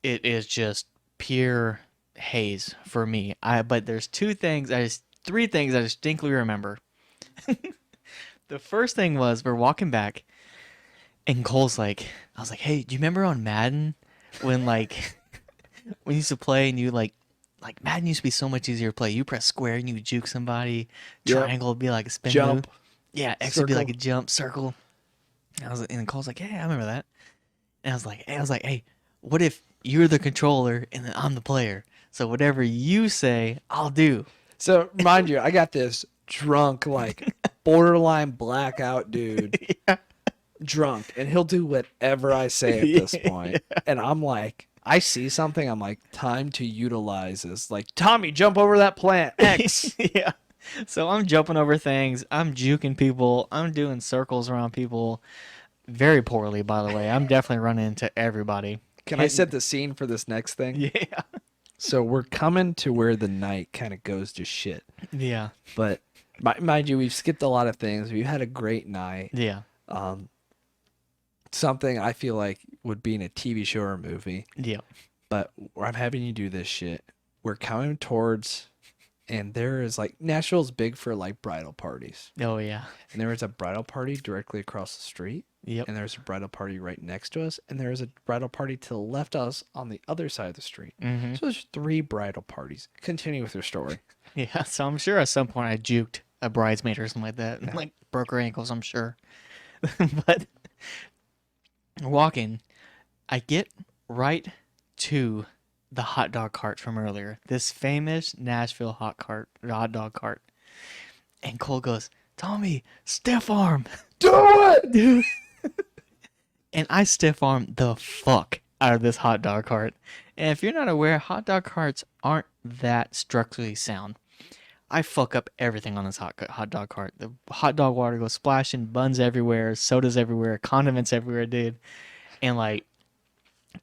it is just pure haze for me. But there's three things I distinctly remember. The first thing was we're walking back, and Cole's like, I was like, hey, do you remember on Madden when like we used to play and you like Madden used to be so much easier to play. You press square and you would juke somebody. Yep. Triangle would be like a spin Jump. move. Yeah, X would be like a Circle. jump. Circle. And Cole's like, yeah, I remember that. And I was like, hey, what if you're the controller and then I'm the player? So whatever you say, I'll do. So mind you, I got this drunk, like borderline blackout dude, Yeah. drunk, and he'll do whatever I say at this point. And I'm like, I see something, I'm like, time to utilize this. Like, Tommy, jump over that plant. X. Yeah. So I'm jumping over things. I'm juking people. I'm doing circles around people. Very poorly, by the way. I'm definitely running into everybody. Can I set the scene for this next thing? Yeah. So we're coming to where the night kind of goes to shit. Yeah. But mind you, we've skipped a lot of things. We've had a great night. Yeah. Something I feel like would be in a TV show or a movie. Yeah. But I'm having you do this shit. We're coming towards, and there is like, Nashville's big for like bridal parties. Oh, yeah. And there is a bridal party directly across the street. Yep. And there's a bridal party right next to us. And there's a bridal party to the left of us on the other side of the street. Mm-hmm. So there's 3 bridal parties. Continue with your story. Yeah. So I'm sure at some point I juked a bridesmaid or something like that. And, like broke her ankles, I'm sure. But walking, I get right to the hot dog cart from earlier. This famous Nashville hot dog cart. And Cole goes, Tommy, stiff arm. Do it! Dude. And I stiff arm the fuck out of this hot dog cart. And if you're not aware, hot dog carts aren't that structurally sound. I fuck up everything on this hot dog cart. The hot dog water goes splashing, buns everywhere, sodas everywhere, condiments everywhere, dude. And like,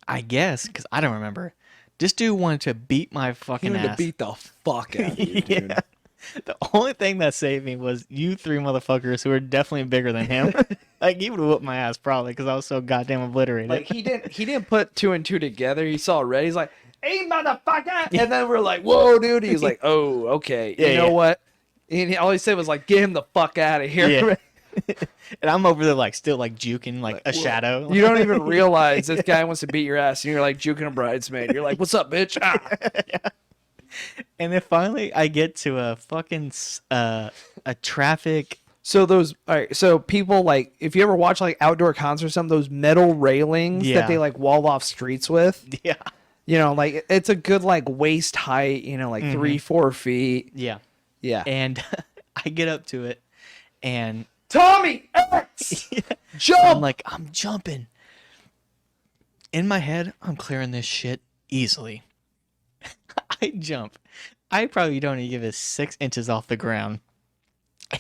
I guess, because I don't remember, this dude wanted to beat my He fucking wanted to ass. beat the fuck out of you, dude. Yeah. The only thing that saved me was you 3 motherfuckers who are definitely bigger than him. Like, he would have whooped my ass probably because I was so goddamn obliterated. Like, he didn't put 2 and 2 together. He saw red. He's like, hey, motherfucker. And then we're like, whoa, dude. He's like, oh, okay. Yeah, you know yeah. what? And all he said was like, get him the fuck out of here. Yeah. And I'm over there like still like juking like a shadow. You don't even realize this guy wants to beat your ass, and you're like juking a bridesmaid. You're like, what's up, bitch? Ah. Yeah. And then finally I get to a fucking a traffic. So those, all right. So people like, if you ever watch like outdoor concerts, or something, those metal railings Yeah. that they like wall off streets with, Yeah. you know, like it's a good like waist height, you know, like 3-4 feet. Yeah. Yeah. And I get up to it and Tommy X, I'm jump! like, I'm jumping. In my head, I'm clearing this shit easily. I jump. I probably don't even give it 6 inches off the ground.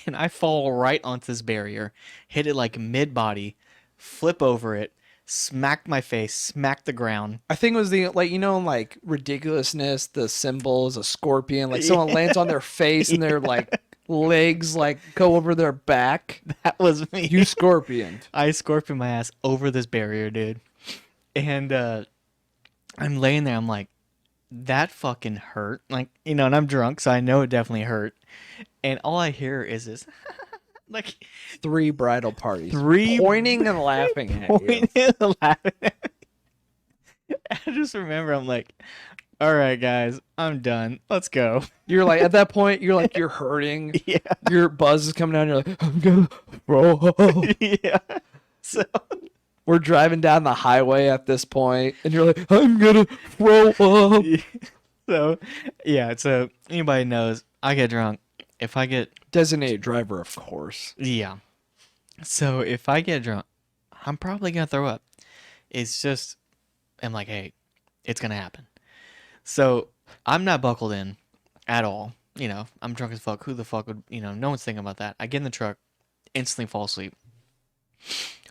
And I fall right onto this barrier, hit it like mid-body, flip over it, smack my face, smack the ground. I think it was the, like, you know, like ridiculousness, the symbol is a scorpion. Like someone lands on their face and their like legs like go over their back. That was me. You scorpion. I scorpion my ass over this barrier, dude. And I'm laying there, I'm like, that fucking hurt. Like, you know, and I'm drunk, so I know it definitely hurt. And all I hear is this, like, 3 bridal parties. 3 pointing and laughing at you. pointing and laughing at me. I just remember, I'm like, all right, guys, I'm done. Let's go. You're like, at that point, you're like, you're hurting. Yeah. Your buzz is coming down. You're like, I'm gonna roll. Yeah. So, We're driving down the highway at this point, and you're like, I'm gonna throw up. so, yeah, so anybody knows, I get drunk. If I get, Designated driver, of course. yeah. So if I get drunk, I'm probably going to throw up. It's just, I'm like, hey, it's going to happen. So I'm not buckled in at all. You know, I'm drunk as fuck. Who the fuck would, you know, no one's thinking about that. I get in the truck, instantly fall asleep.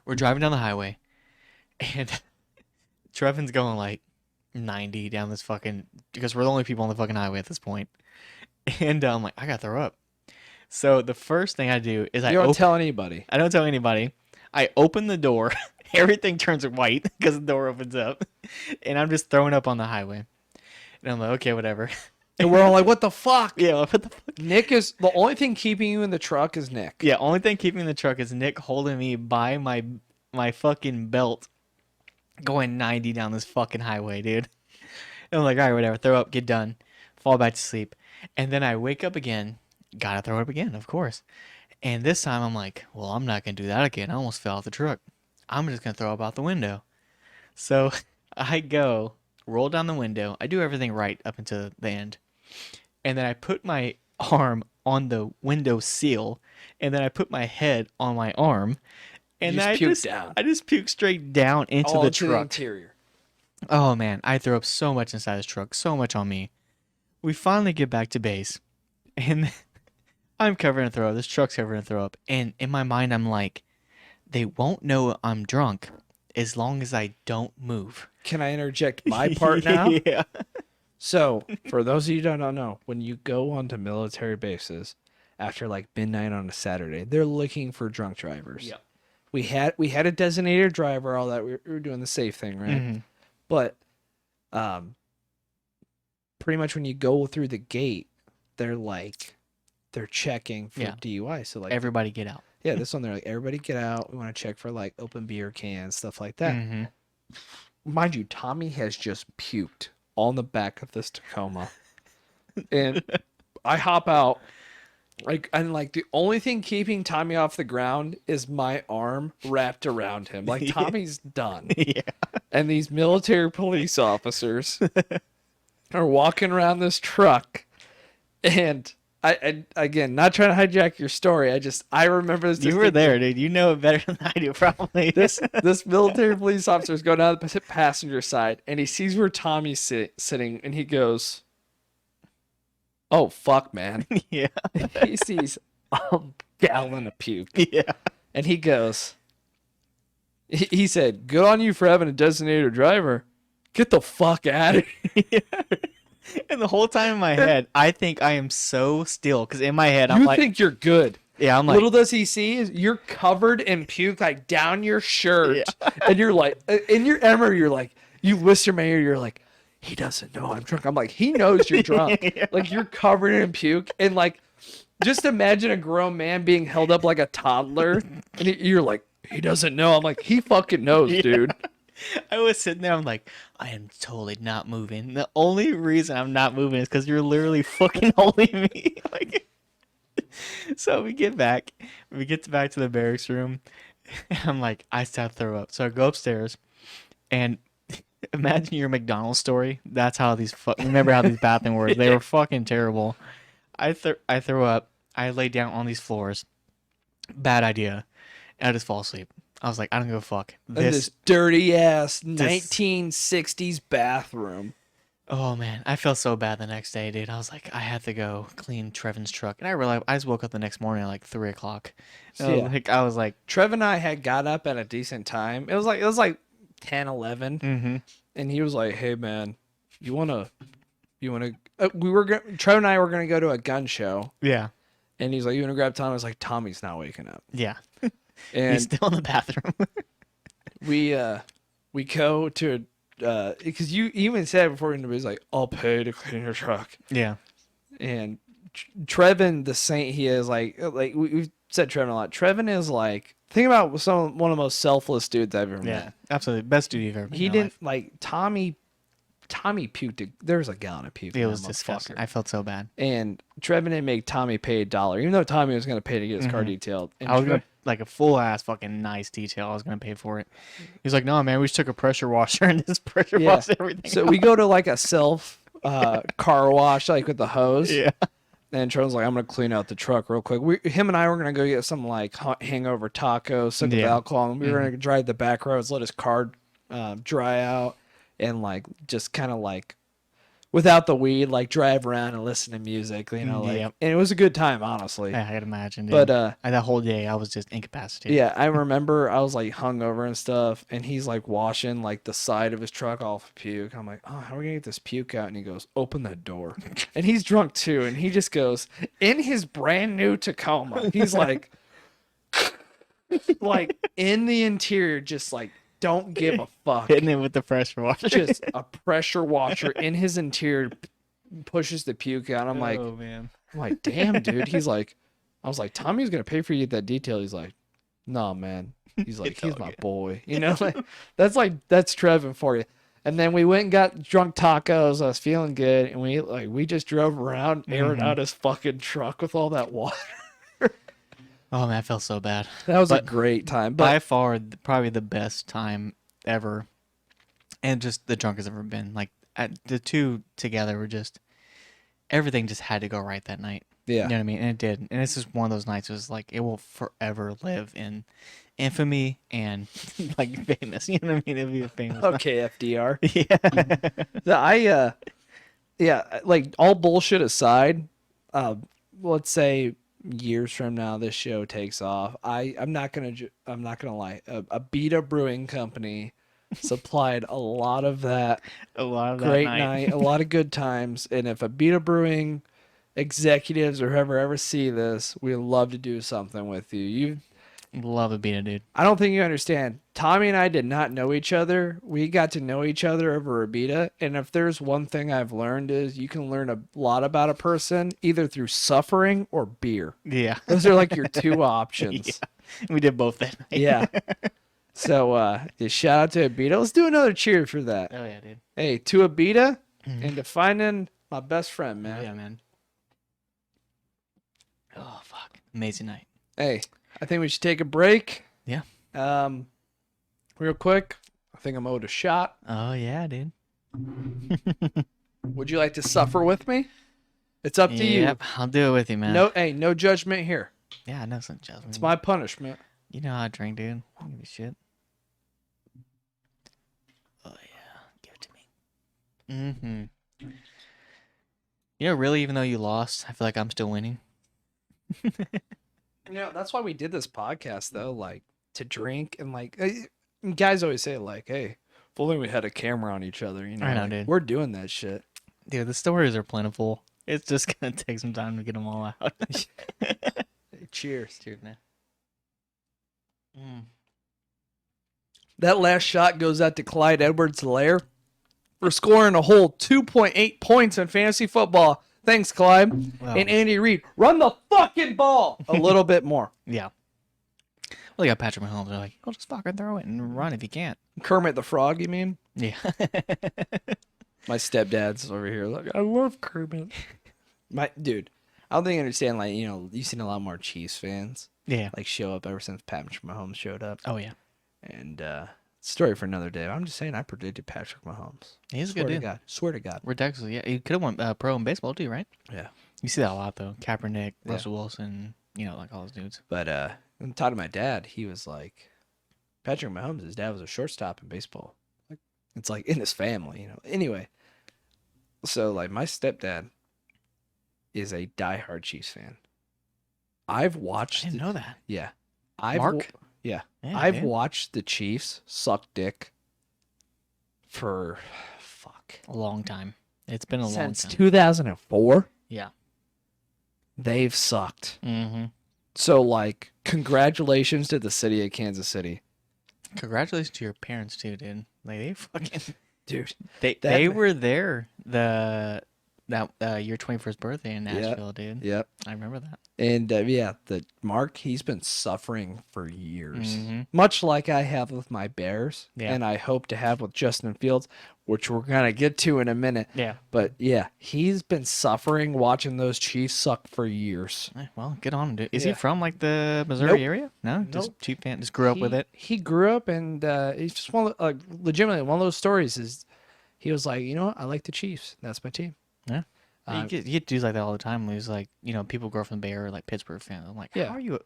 We're driving down the highway, and Trevin's going like 90 down this fucking, because we're the only people on the fucking highway at this point. And I'm like, I gotta throw up. So the first thing I do is You don't tell anybody. I don't tell anybody. I open the door. Everything turns white because the door opens up. And I'm just throwing up on the highway. And I'm like, okay, whatever. And we're all like, what the fuck? Yeah, what the fuck? Nick is the only thing keeping you in the truck is Nick. Yeah, only thing keeping me in the truck is Nick holding me by my fucking belt, going 90 down this fucking highway, dude. And I'm like, all right, whatever, throw up, get done, fall back to sleep, and then I wake up again, gotta throw up again, of course. And this time I'm like, well, I'm not gonna do that again. I almost fell out the truck. I'm just gonna throw up out the window. So I go roll down the window. I do everything right up until the end. And then I put my arm on the window seal, and then I put my head on my arm, and You then just puked down. I just puked straight down into All the into the truck. interior. Oh man, I threw up so much inside this truck, so much on me. We finally get back to base, and I'm covered in throw up. This truck's covered in throw up, and in my mind, I'm like, they won't know I'm drunk as long as I don't move. Can I interject my part now? Yeah. So, for those of you who don't know, when you go onto military bases after like midnight on a Saturday, they're looking for drunk drivers. Yep. We had a designated driver, all that. We were doing the safe thing, right? Mhm. But pretty much when you go through the gate, they're checking for Yeah. DUI. So like Everybody get out. yeah, this one they're like, everybody get out. We want to check for like open beer cans, stuff like that. Mm-hmm. Mind you, Tommy has just puked on the back of this Tacoma. And I hop out. Like the only thing keeping Tommy off the ground is my arm wrapped around him. Like Tommy's done. Yeah. And these military police officers are walking around this truck. And I again, not trying to hijack your story. I remember this. You were there, dude. You know it better than I do, probably. This military police officer is going down the passenger side, and he sees where Tommy's sitting, and he goes, "Oh fuck, man!" Yeah. He sees a gallon of puke, Yeah. and he goes, he said, "Good on you for having a designated driver. Get the fuck out of here." Yeah. And the whole time in my head, I think I am so still, because in my head, I'm You like, think you're good. yeah, I'm like, Little does he see is you're covered in puke, like down your shirt, and you're like, in your emer, you're like, you whisper in my ear, you're like, he doesn't know I'm drunk. I'm like, he knows you're drunk. Yeah. Like you're covered in puke, and like, just imagine a grown man being held up like a toddler, and you're like, he doesn't know. I'm like, he fucking knows, dude. I was sitting there, I'm like, I am totally not moving. The only reason I'm not moving is because you're literally fucking holding me. Like, so we get back to the barracks room, and I'm like, I still have to throw up. So I go upstairs, and imagine your McDonald's story. That's how these remember how these bathrooms were. They were fucking terrible. I throw up. I lay down on these floors. Bad idea. And I just fall asleep. I was like, I don't give a fuck. In this dirty ass 1960s bathroom. Oh man, I felt so bad the next day, dude. I was like, I had to go clean Trevin's truck, and I realized I just woke up the next morning at like 3:00. I was like, Trev and I had got up at a decent time. It was like 10, 11, mm-hmm. and he was like, "Hey man, you wanna?" Trev and I were gonna go to a gun show, Yeah, and he's like, "You wanna grab Tommy?" I was like, "Tommy's not waking up," yeah. and He's still in the bathroom. we go to because you even said before he was like, "I'll pay to clean your truck," Yeah, and Trevin, the saint he is, like we've said Trevin a lot. Trevin is like, think about one of the most selfless dudes I've ever yeah, met. absolutely, best dude you've ever met. He in your didn't like Tommy puked. There was a gallon of puke. life. It in was that disgusting. motherfucker. I felt so bad. And Trevin didn't make Tommy pay $1, even though Tommy was going to pay to get his car detailed. And I was gonna like a full ass fucking nice detail. I was gonna pay for it. He's like, no man, we just took a pressure washer and just pressure Yeah. washed everything. So we go to like a self car wash, like with the hose. Yeah. And Trevin's like, I'm gonna clean out the truck real quick. Him and I were gonna go get some like hangover tacos, some of alcohol, and we were gonna drive the back roads, let his car dry out, and like just kind of like without the weed, like drive around and listen to music, you know, like, Yep. and it was a good time, honestly. Yeah, I could imagine. Dude. But that whole day I was just incapacitated. yeah, I remember I was like hungover and stuff, and he's like washing like the side of his truck off of puke. I'm like, oh, how are we gonna get this puke out? And he goes, open that door. And he's drunk too, and he just goes in his brand new Tacoma. He's like, like in the interior, just like don't give a fuck. Hitting it with the pressure washer. Just a pressure washer in his interior, pushes the puke out. I'm like, oh man. damn, dude. I was like, Tommy's gonna pay for you to get that detail. He's like, no, man. He's like, It's he's all my good. boy. You know, that's Trevin for you. And then we went and got drunk tacos. I was feeling good, and we just drove around, airing out his fucking truck with all that water. Oh man, I felt so bad. That was a But great time. by But far, probably the best time ever, and just the drunkest I've ever been. Like the two together were just everything just had to go right that night. yeah, You know what I mean? And it did. And it's just one of those nights. It was like it will forever live in infamy and like famous. You know what I mean? It'll be a famous. night. okay, FDR. Yeah. So yeah, like all bullshit aside, let's say years from now this show takes off. I'm not gonna lie. A Beta Brewing Company supplied a lot of that A lot of that great night. night, a lot of good times. And if a Beta Brewing executives or whoever ever see this, we'd love to do something with you. Love a beat, dude. I don't think you understand. Tommy and I did not know each other. We got to know each other over a beta. And if there's one thing I've learned is you can learn a lot about a person either through suffering or beer. Yeah. Those are like your two options. We did both that night. Yeah. So just shout out to Abita. Let's do another cheer for that. Oh yeah, dude. Hey, to Abita and to finding my best friend, man. Oh yeah, man. Oh fuck. Amazing night. Hey, I think we should take a break. Yeah. Real quick. I think I'm owed a shot. Oh yeah, dude. Would you like to suffer with me? It's up to you. Yep, I'll do it with you, man. No judgment here. Yeah, no, it's not judgment. It's my punishment. You know how I drink, dude. I don't give a shit. Oh yeah, give it to me. Mm-hmm. You know, really, even though you lost, I feel like I'm still winning. That's why we did this podcast, though, like to drink and like guys always say, like, hey, if only we had a camera on each other, I know, like, dude. we're doing that shit. Dude, the stories are plentiful. It's just gonna take some time to get them all out. Hey, cheers. Cheers, man. That last shot goes out to Clyde Edwards-Helaire for scoring a whole 2.8 points in fantasy football. Thanks, Clyde. Wow. And Andy Reid, run the fucking ball a little bit more. Yeah. Well, they got Patrick Mahomes. They're like, "Go just fucking throw it and run if you can't." Kermit the Frog, you mean? Yeah. My stepdad's over here. Like, I love Kermit. My dude, I don't think you understand. Like, you've seen a lot more Chiefs fans Yeah. like show up ever since Patrick Mahomes showed up. Oh yeah. And story for another day. I'm just saying, I predicted Patrick Mahomes. He's a Swear good to dude. God. Swear to God. Ridiculous. Yeah, he could have went pro in baseball too, right? Yeah. You see that a lot though. Kaepernick, Yeah. Russell Wilson, like all those dudes. But I'm talking to my dad. He was like, Patrick Mahomes, his dad was a shortstop in baseball. Like, it's like in his family, Anyway, so like my stepdad is a diehard Chiefs fan. I've I watched. didn't know that. Yeah. Mark? Yeah. Yeah, I've dude. watched the Chiefs suck dick for A long time. It's been a long since time. 2004. Yeah. They've sucked. Mm-hmm. So like, congratulations to the city of Kansas City, Congratulations to your parents too, dude. Like they fucking dude. they were there your 21st birthday in Nashville, dude. Yep. I remember that. And the Mark, he's been suffering for years, Mhm. much like I have with my Bears, Yeah. and I hope to have with Justin Fields, which we're gonna get to in a minute. Yeah. But yeah, he's been suffering watching those Chiefs suck for years. Well, good on him, dude. Is Yeah. he from like the Missouri Nope. area? No, just Nope. Chief fan. Just grew up with it. He grew up, and he's just legitimately one of those stories. Is he was like, I like the Chiefs. That's my team. Yeah. Uh, you get dudes like that all the time. He's like, people grow up from the Bay Area, like Pittsburgh fan. I'm like, Yeah. how are you?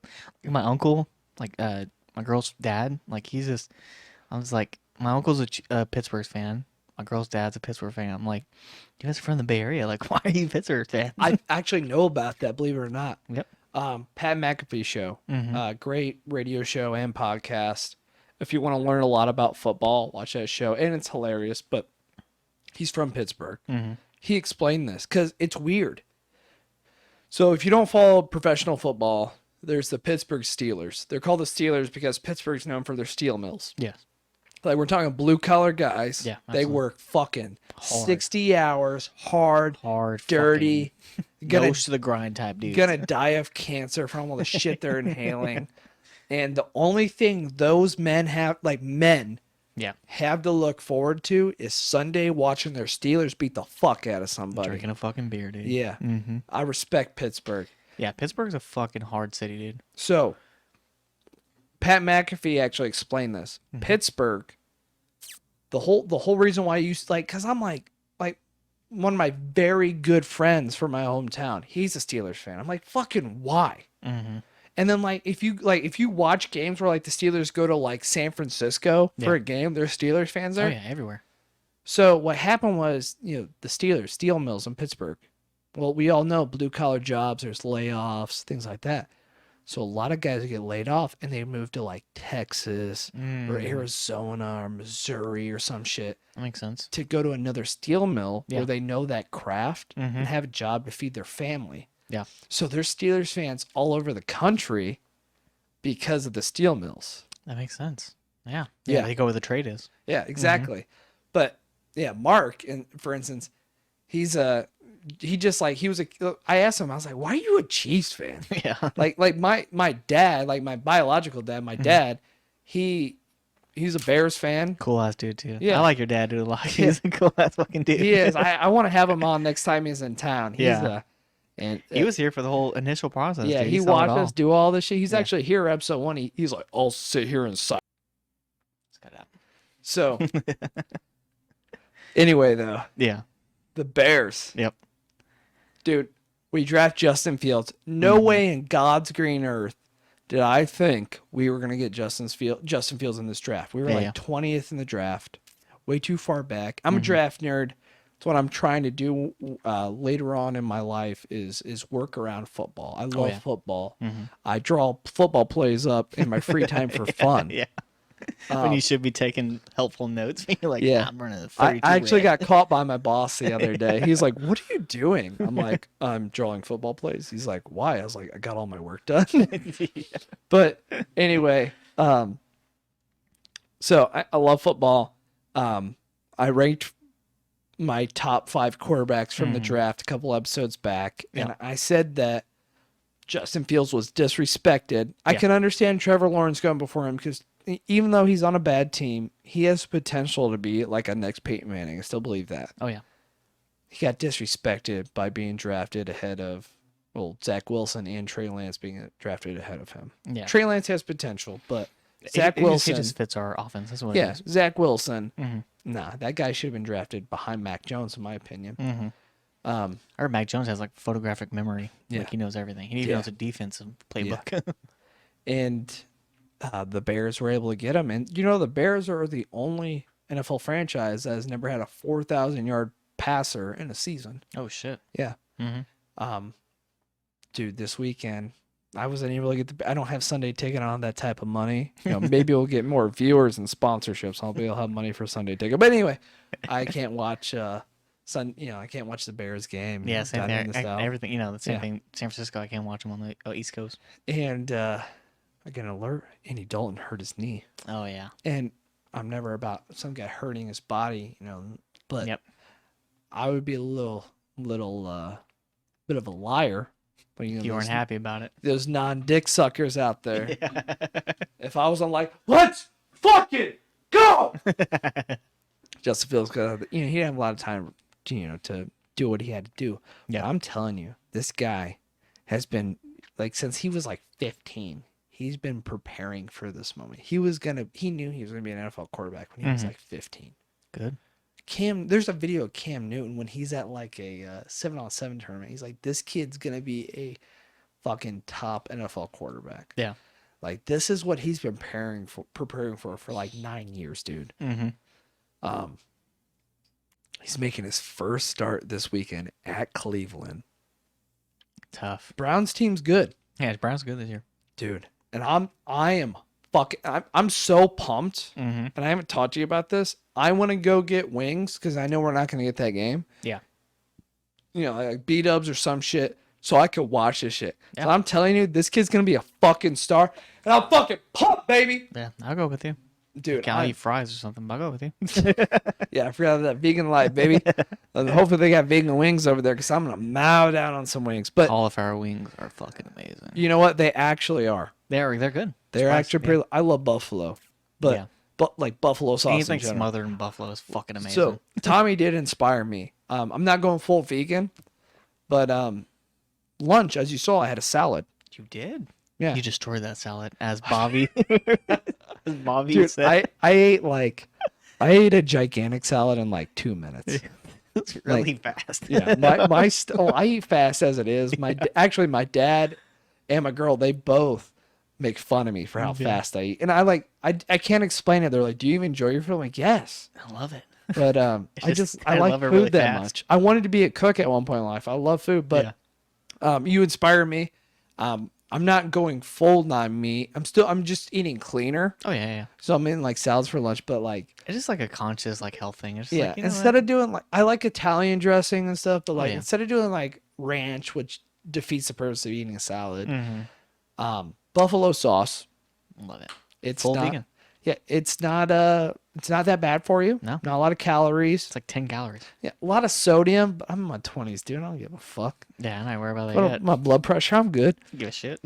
My uncle, like, my girl's dad, like, he's just. I was like, my uncle's a Pittsburgh fan. My girl's dad's a Pittsburgh fan. I'm like, you guys are from the Bay Area. Like, why are you Pittsburgh fans? I actually know about that, believe it or not. Yep. Pat McAfee show, Mhm. great radio show and podcast. If you want to learn a lot about football, watch that show, and it's hilarious. But he's from Pittsburgh. Mhm. He explained this because it's weird. So if you don't follow professional football, there's the Pittsburgh Steelers. They're called the Steelers because Pittsburgh's known for their steel mills. Yes. Like we're talking blue collar guys. Yeah, They absolutely. work fucking Hard. 60 hours, hard, dirty, gonna nose to the grind type dudes. gonna die of cancer from all the shit they're inhaling. And the only thing those men have, like men, Yeah, have to look forward to is Sunday watching their Steelers beat the fuck out of somebody. drinking a fucking beer, dude. Yeah. Mm-hmm. I respect Pittsburgh. Yeah, Pittsburgh's a fucking hard city, dude. So, Pat McAfee actually explained this. Mm-hmm. Pittsburgh, the whole reason why I used because I'm like one of my very good friends from my hometown. He's a Steelers fan. I'm like, fucking why? Mm-hmm. And then if you watch games where like the Steelers go to like San Francisco for Yeah. a game, there's Steelers fans there. Oh yeah, everywhere. So what happened was, the Steelers, steel mills in Pittsburgh. Well, we all know blue collar jobs, there's layoffs, things like that. So a lot of guys get laid off and they move to like Texas or Arizona or Missouri or some shit That makes sense. to go to another steel mill Yeah. where they know that craft Mhm. and have a job to feed their family. Yeah. So there's Steelers fans all over the country because of the steel mills. That makes sense. Yeah. Yeah. They go where the trade is. Yeah, exactly. But yeah, Mark, and for instance, he was I asked him, I was like, why are you a Chiefs fan? Yeah. like my dad, like my biological dad, my dad, he's a Bears fan. Cool ass dude too. Yeah. I like your dad dude a lot. He's a cool ass fucking dude. He is. I want to have him on next time he's in town. Yeah. And He was here for the whole initial process. yeah, dude. he saw it watched all. us do all this shit. He's Yeah. actually here episode 1. He's like, I'll sit here and silence. Cut out. So anyway, though, Yeah. the Bears. Yep. Dude, we draft Justin Fields. No way in God's green earth did I think we were going to get Justin Fields in this draft. We were Yeah, like yeah. 20th in the draft, way too far back. I'm a draft nerd. It's what I'm trying to do later on in my life is work around football. I love yeah. football. I draw football plays up in my free time for fun. Yeah. When you should be taking helpful notes. You're like, Yeah. I'm running a I 32 actually red." got caught by my boss the other day. He's like, "What are you doing?" I'm like, "I'm drawing football plays." He's like, "Why?" I was like, "I got all my work done." But anyway, so I love football. I ranked my top 5 quarterbacks from the draft a couple episodes back, and Yeah. I said that Justin Fields was disrespected. I Yeah. can understand Trevor Lawrence going before him because even though he's on a bad team, he has potential to be like a next Peyton Manning. I still believe that. Oh, yeah. He got disrespected by being drafted ahead of, Zach Wilson and Trey Lance being drafted ahead of him. Yeah. Trey Lance has potential, but Zach Wilson, He just fits our offense. That's what yeah, it is. Zach Wilson, Mhm. nah, that guy should have been drafted behind Mac Jones, in my opinion. Mhm. Um, I heard Mac Jones has like photographic memory. Yeah. Like he knows everything. He even Yeah. knows a defensive playbook. and the Bears were able to get him. And, the Bears are the only NFL franchise that has never had a 4,000-yard passer in a season. Oh, shit. Yeah. Mm-hmm. Dude, this weekend, I wasn't able to I don't have Sunday ticket on that type of money. Maybe we'll get more viewers and sponsorships. I'll be able to have money for Sunday ticket. But anyway, I can't watch I can't watch the Bears game. Yeah, same Dining thing. this out. Everything, the same Yeah. thing. San Francisco, I can't watch them on the East Coast. And I get an alert. Andy Dalton hurt his knee. Oh, yeah. And I'm never about some guy hurting his body, but Yep. I would be a little bit of a liar. But You weren't happy about it. those non-dick suckers out there. If I wasn't like, let's fucking go, Justin Fields, he didn't have a lot of time, to do what he had to do. Yeah. But I'm telling you, this guy has been since he was 15. He's been preparing for this moment. He knew he was gonna be an NFL quarterback when he was 15. Good. There's a video of Cam Newton when he's at a 7-on-7 tournament. He's like, this kid's gonna be a fucking top NFL quarterback. Yeah. This is what he's been preparing for 9 years, dude. Mm-hmm. He's making his first start this weekend at Cleveland. Tough. Browns team's good, Yeah, Brown's good this year. dude. And I'm so pumped. Mm-hmm. And I haven't talked to you about this. I want to go get wings because I know we're not going to get that game. Yeah. Like B-dubs or some shit, so I could watch this shit. Yeah. So I'm telling you, this kid's going to be a fucking star. And I'm fucking pumped, baby. Yeah, I'll go with you. Dude, Can I eat fries or something? I'll go with you. yeah, I forgot that vegan life, baby. And hopefully they got vegan wings over there because I'm gonna mow down on some wings. But Cauliflower wings are fucking amazing. you know what? They actually are. They're good. They're Spicy, actually pretty. I love buffalo, but Yeah. like buffalo sauce in Anything general. smothered in buffalo is fucking amazing. So Tommy did inspire me. I'm not going full vegan, but lunch, as you saw, I had a salad. You did? Yeah, You destroyed that salad, as Bobby. as Bobby dude, said. I ate a gigantic salad in like 2 minutes. It's really fast. Yeah, I eat fast as it is. Actually, my dad and my girl, they both make fun of me for how fast I eat, and I can't explain it. They're like, "Do you even enjoy your food?" I'm like, "Yes." I love it. But I like love it food really that fast. much. I wanted to be a cook at one point in life. I love food, but you inspire me. I'm not going full non-meat. I'm just eating cleaner. Oh yeah. So I'm eating like salads for lunch, but like It's just like a conscious like health thing. It's just yeah, like, you know instead what? of doing like I like Italian dressing and stuff, but like yeah. instead of doing like ranch, which defeats the purpose of eating a salad, Mm-hmm. buffalo sauce. Love it. It's Full not, vegan. yeah, it's not that bad for you. No. Not a lot of calories. It's like 10 calories. Yeah, a lot of sodium, but I'm in my 20s, dude. I don't give a fuck. Yeah, I'm not worried about that But yet. my blood pressure, I'm good. Give a shit.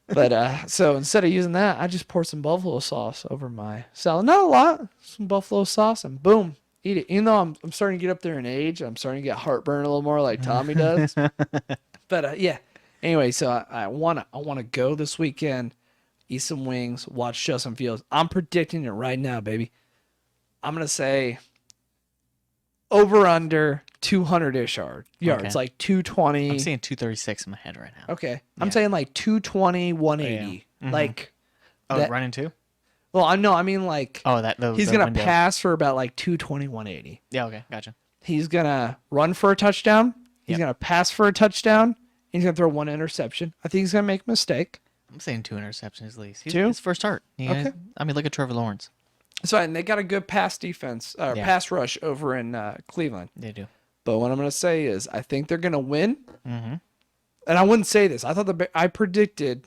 But so instead of using that, I just pour some buffalo sauce over my salad. Not a lot, some buffalo sauce, and boom, eat it. Even though I'm starting to get up there in age, I'm starting to get heartburn a little more like Tommy does. But yeah. Anyway, so I wanna go this weekend, eat some wings, watch Justin Fields. I'm predicting it right now, baby. I'm gonna say over under 200-ish yards, Okay. like 220. I'm seeing 236 in my head right now. Okay. I'm Yeah. saying like 220, 180. Yeah. Mhm. Like, Oh, that- running too? well, I mean like Oh, that he's the going to window. pass for about like 220, 180. Yeah, okay, gotcha. He's going to run for a touchdown. He's Yep. going to pass for a touchdown. He's going to throw one interception. I think he's going to make a mistake. I'm saying 2 interceptions at least. Two? His first start. Okay. I mean, look at Trevor Lawrence. So, and they got a good pass defense, Yeah. pass rush over in Cleveland. They do. But what I'm going to say is I think they're going to win. Mm-hmm. And I wouldn't say this. I predicted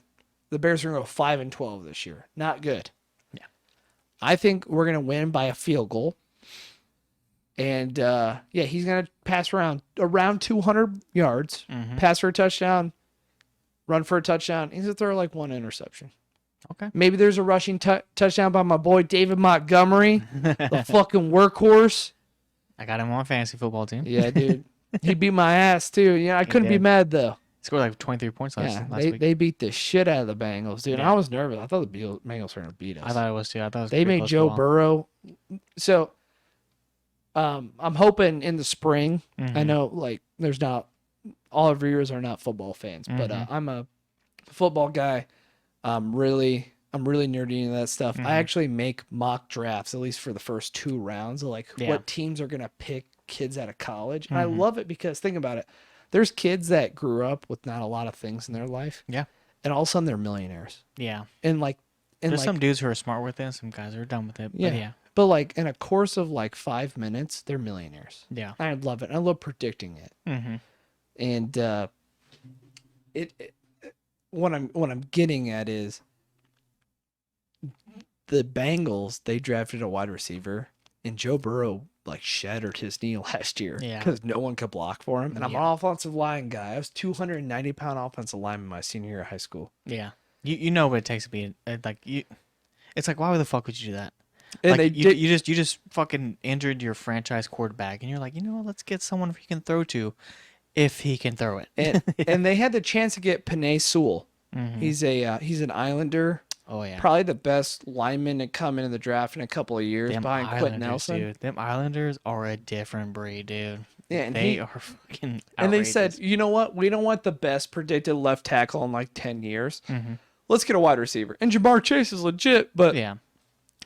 the Bears are going to go 5-12 this year. Not good. Yeah. I think we're going to win by a field goal. And he's going to pass around 200 yards, Mm-hmm. pass for a touchdown, run for a touchdown. He's going to throw like one interception. Okay. Maybe there's a rushing touchdown by my boy David Montgomery, the fucking workhorse. I got him on my fantasy football team. Yeah, dude. He beat my ass too. Yeah, I couldn't be did. mad though. He scored like 23 points last week. They beat the shit out of the Bengals, dude. Yeah. I was nervous. I thought the Bengals were going to beat us. I thought it was too. I thought it was They pretty made close Joe for a while. Burrow. So I'm hoping in the spring. I Mhm. know like there's not all of viewers are not football fans, but Mhm. I'm a football guy. I'm really nerdy into that stuff. Mhm. I actually make mock drafts at least for the first 2 rounds of like Yeah. what teams are going to pick kids out of college. And I Mhm. love it because think about it. There's kids that grew up with not a lot of things in their life. Yeah. And all of a sudden they're millionaires. Yeah. And like There's some dudes who are smart with it and some guys who are dumb with it. Yeah. But yeah. But like in a course of like 5 minutes, they're millionaires. Yeah. I love it. I love predicting it. Mm-hmm. And what I'm getting at is the Bengals, they drafted a wide receiver and Joe Burrow like shattered his knee last year Yeah. because no one could block for him. And I'm Yeah. an offensive line guy. I was 290-pound offensive lineman my senior year of high school. Yeah. You know what it takes to be like you. It's like, why the fuck would you do that? And Like, they you did, just fucking injured your franchise quarterback, and you're like, you know what? Let's get someone he can throw to, if he can throw it. and they had the chance to get Penei Sewell. Mhm. He's an Islander. Oh yeah. Probably the best lineman to come into the draft in a couple of years Them behind Quentin Islanders, Nelson. dude. Them Islanders are a different breed, dude. Yeah, and They he- are fucking. And they said, outrageous. you know what? We don't want the best predicted left tackle in like 10 years. Mhm. Let's get a wide receiver. And Jamar Chase is legit, but Yeah.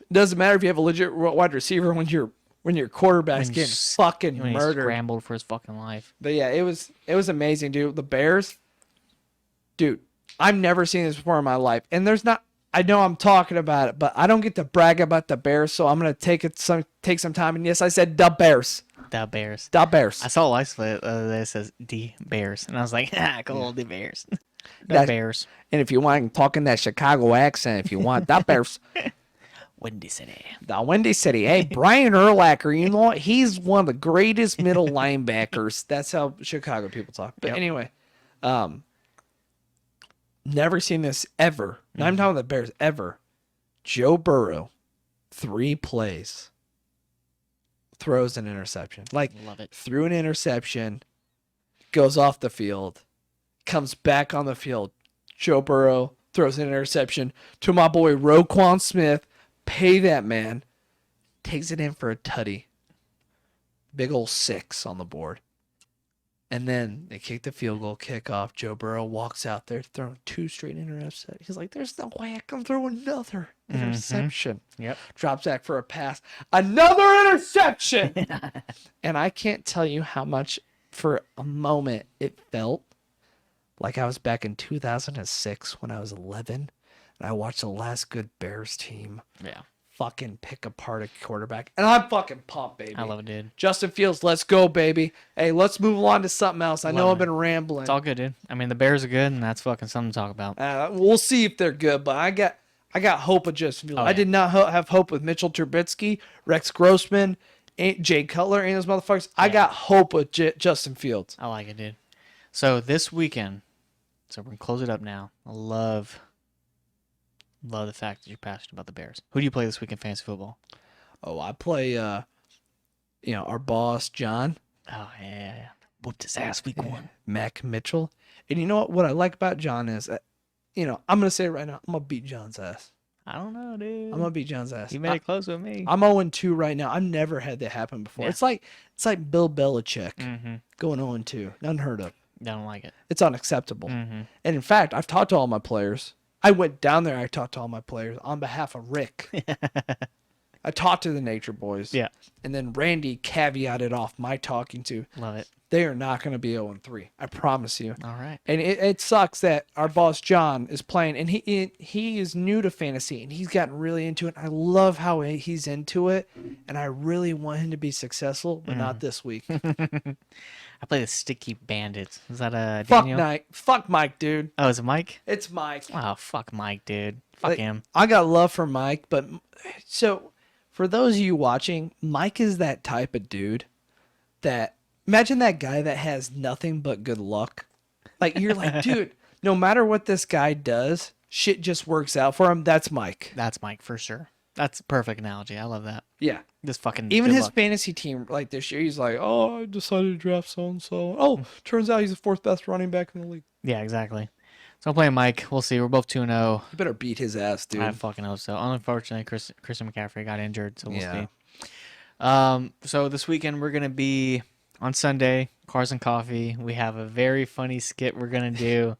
it doesn't matter if you have a legit wide receiver when your quarterback's When getting s- fucking When he murdered. scrambled for his fucking life. But yeah, it was amazing, dude. The Bears, dude, I've never seen this before in my life. And I know I'm talking about it, but I don't get to brag about the Bears, so I'm gonna take some time. And yes, I said the Bears. The Bears. The Bears. I saw a license plate that says the Bears, and I was like, cool, the Bears. The That's- Bears. And if you want, I can talk in that Chicago accent if you want. The Bears. Windy City. The Windy City. Hey, Brian Urlacher, you know what? He's one of the greatest middle linebackers. That's how Chicago people talk. But Yep. anyway, never seen this ever. Not even talking about the Bears ever. Joe Burrow, 3 plays, throws an interception. Like, Love it. threw an interception, goes off the field, comes back on the field. Joe Burrow throws an interception to my boy Roquan Smith. Pay that man. Takes it in for a tutty. Big ol' 6 on the board. And then they kick the field goal, kickoff. Joe Burrow walks out there throwing 2 straight interceptions. He's like, there's no way I can throw another interception. Yep. Drops back for a pass. Another interception. And I can't tell you how much for a moment it felt like I was back in 2006 when I was 11 and I watched the last good Bears team Yeah. fucking pick apart a quarterback. And I'm fucking pumped, baby. I love it, dude. Justin Fields, let's go, baby. Hey, let's move on to something else. I know Love I've been rambling. It's all good, dude. I mean, the Bears are good, and that's fucking something to talk about. We'll see if they're good, but I got hope with Justin Fields. Oh, I yeah. did not have hope with Mitchell Trubisky, Rex Grossman, Jay Cutler, and those motherfuckers. I got hope with Justin Fields. I like it, dude. So this weekend, so we're going to close it up now. I love the fact that you're passionate about the Bears. Who do you play this week in fantasy football? Oh, I play, our boss, John. Oh, yeah. Whooped his ass week 1. Mac Mitchell. And you know what I like about John is, I'm going to say it right now, I'm going to beat John's ass. I don't know, dude. I'm going to beat John's ass. You made it close with me. I'm 0-2 right now. I've never had that happen before. Yeah. It's like Bill Belichick Mm-hmm. going 0-2. Unheard of. I don't like it. It's unacceptable. Mm-hmm. And in fact, I've talked to all my players. I went down there. I talked to all my players on behalf of Rick. I talked to the Nature Boys. Yeah. And then Randy caveated off my talking to. Love it. They are not going to be 0-3. I promise you. All right. And it sucks that our boss John is playing, and he is new to fantasy, and he's gotten really into it. I love how he's into it, and I really want him to be successful, but not this week. I play the Sticky Bandits. Is that Fuck Daniel? Fuck Mike, dude. Oh, is it Mike? It's Mike. Oh, fuck Mike, dude. Fuck Like, him. I got love for Mike, but so for those of you watching, Mike is that type of dude that imagine that guy that has nothing but good luck. Like you're like, dude, no matter what this guy does, shit just works out for him. That's Mike. That's Mike for sure. That's a perfect analogy. I love that. Yeah. Just fucking Even good his luck. fantasy team, like this year, he's like, oh, I decided to draft so and so. Oh, turns out he's the 4th best running back in the league. Yeah, exactly. So I'm playing Mike. We'll see. We're both 2-0. You better beat his ass, dude. I fucking hope so. Unfortunately, Christian McCaffrey got injured, so we'll Yeah. see. So this weekend we're gonna be on Sunday, Cars and Coffee. We have a very funny skit we're gonna do.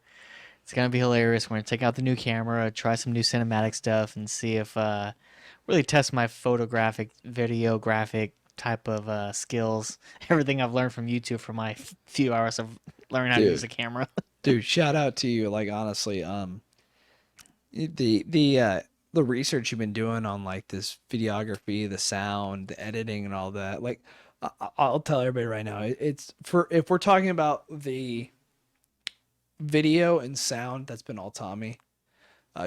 It's gonna be hilarious. We're gonna take out the new camera, try some new cinematic stuff, and see if really test my photographic, videographic type of skills. Everything I've learned from YouTube for my few hours of learning how to Dude. use a camera. Dude, shout out to you. Like honestly, the research you've been doing on like this videography, the sound, the editing, and all that. Like, I'll tell everybody right now, it's for if we're talking about the video and sound, that's been all Tommy.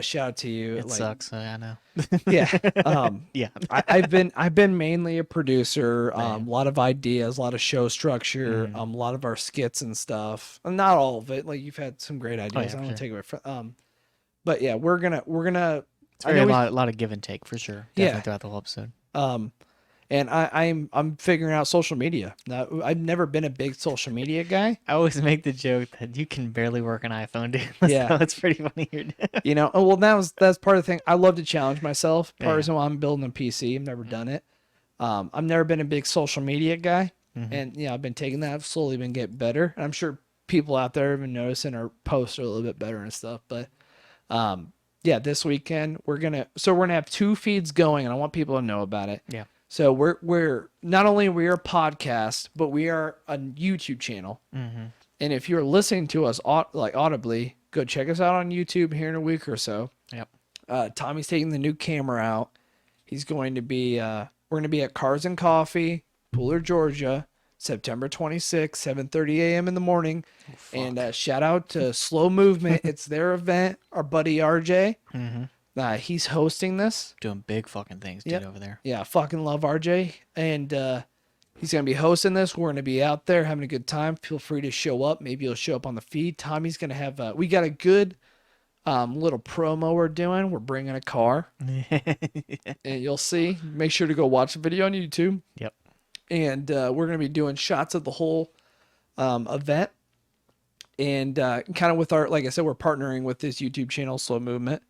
Shout out to you. It sucks. I know. Yeah. Yeah. I've been mainly a producer. A Man. lot of ideas, a lot of show structure, a lot of our skits and stuff. Not all of it. Like you've had some great ideas. yeah, I don't want sure. to take away from. But yeah, we're gonna. It's very, a lot of give and take for sure. Yeah. Definitely throughout the whole episode. And I'm figuring out social media. Now, I've never been a big social media guy. I always make the joke that you can barely work an iPhone, dude. Yeah. So it's pretty funny here. You know, well, that's part of the thing. I love to challenge myself. Part of the Yeah. reason why I'm building a PC. I've never done it. I've never been a big social media guy, and I've been taking that. I've slowly been getting better, and I'm sure people out there have been noticing our posts are a little bit better and stuff. But yeah, this weekend we're gonna have 2 feeds going, and I want people to know about it. Yeah. So we're not only we are a podcast, but we are a YouTube channel. Mm-hmm. And if you're listening to us audibly, go check us out on YouTube here in a week or so. Yep. Tommy's taking the new camera out. He's going to be we're going to be at Cars and Coffee, Pooler, Georgia, September 26th, 7:30 a.m. in the morning. And shout out to Slow Movement. It's their event. Our buddy RJ. He's hosting this. Doing big fucking things, dude, Yep. over there. Yeah, I fucking love RJ. And he's going to be hosting this. We're going to be out there having a good time. Feel free to show up. Maybe you'll show up on the feed. Tommy's going to have, we got a good little promo we're doing. We're bringing a car. And you'll see. Make sure to go watch the video on YouTube. Yep. And we're going to be doing shots of the whole event. And kind of with our, like I said, we're partnering with this YouTube channel, Slow Movement.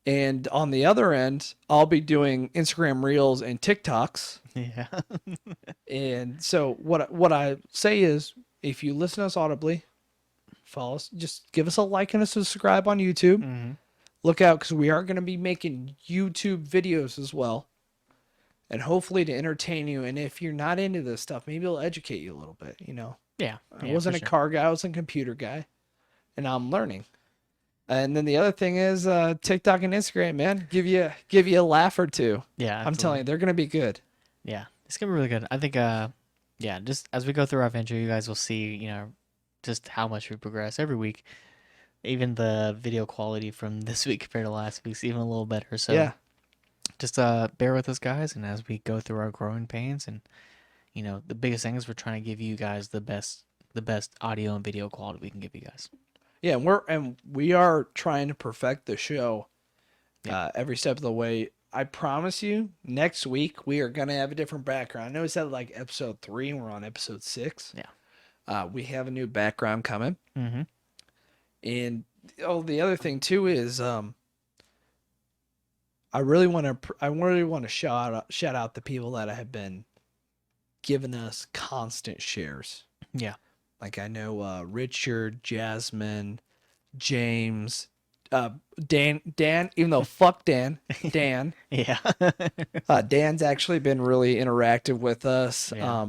And on the other end, I'll be doing Instagram Reels and TikToks. Yeah. And so what I say is, if you listen to us audibly, follow us, just give us a like and a subscribe on YouTube. Mm-hmm. Look out, because we are going to be making YouTube videos as well. And hopefully to entertain you. And if you're not into this stuff, maybe it'll educate you a little bit, you know. Yeah. I wasn't a car guy, I was a computer guy. And now I'm learning. And then the other thing is TikTok and Instagram, man. Give you a laugh or two. Yeah. I'm telling you, they're going to be good. Yeah. It's going to be really good. I think, yeah, just as we go through our venture, you guys will see, you know, just how much we progress every week. Even the video quality from this week compared to last week's even a little better. So Yeah. just bear with us, guys. And as we go through our growing pains, and, you know, the biggest thing is we're trying to give you guys the best audio and video quality we can give you guys. Yeah, we are trying to perfect the show every step of the way. I promise you, next week we are gonna have a different background. I know we said like episode 3, and we're on episode 6. Yeah. We have a new background coming, Mm-hmm. and the other thing too is I really want to shout out the people that have been giving us constant shares. Yeah. Like I know Richard, Jasmine, James, Dan, even though fuck Dan. Yeah. Dan's actually been really interactive with us. Yeah.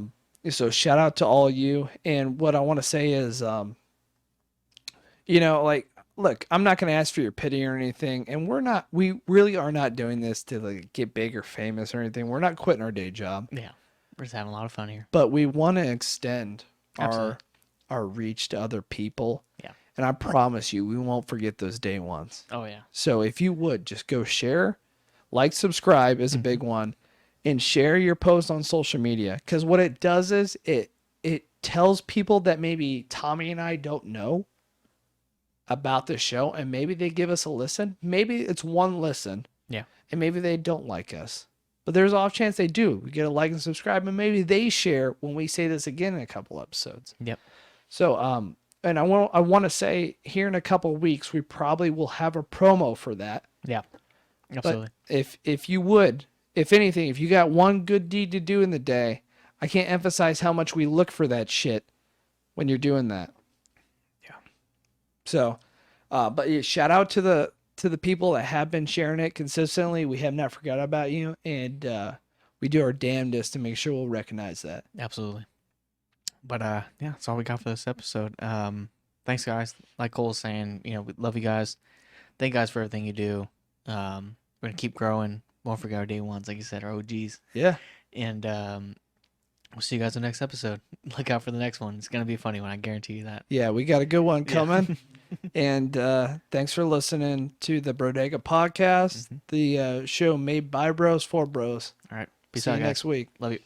So shout out to all you. And what I want to say is, you know, like, look, I'm not going to ask for your pity or anything. And we really are not doing this to like get big or famous or anything. We're not quitting our day job. Yeah. We're just having a lot of fun here. But we want to extend Absolutely. our reach to other people. Yeah. And I promise you, we won't forget those day ones. Oh, yeah. So if you would just go share, like, subscribe is a big one, and share your post on social media. Because what it does is it tells people that maybe Tommy and I don't know about the show, and maybe they give us a listen. Maybe it's one listen. Yeah. And maybe they don't like us. But there's an off chance they do. We get a like and subscribe, and maybe they share when we say this again in a couple episodes. Yep. So, and I want to say here in a couple of weeks, we probably will have a promo for that. Yeah. Absolutely. But if you would, if anything, if you got one good deed to do in the day, I can't emphasize how much we look for that shit when you're doing that. Yeah. So, but yeah, shout out to the people that have been sharing it consistently. We have not forgot about you, and we do our damnedest to make sure we'll recognize that. Absolutely. But yeah, that's all we got for this episode. Thanks, guys. Like Cole was saying, you know, we love you guys. Thank you guys for everything you do. We're gonna keep growing. Won't forget our day ones, like you said, our OGs. Yeah. And we'll see you guys in the next episode. Look out for the next one. It's gonna be a funny one. I guarantee you that. Yeah, we got a good one coming. Yeah. And thanks for listening to the Brodega podcast, the show made by bros for bros. All right. Peace See out, you guys. next week. Love you.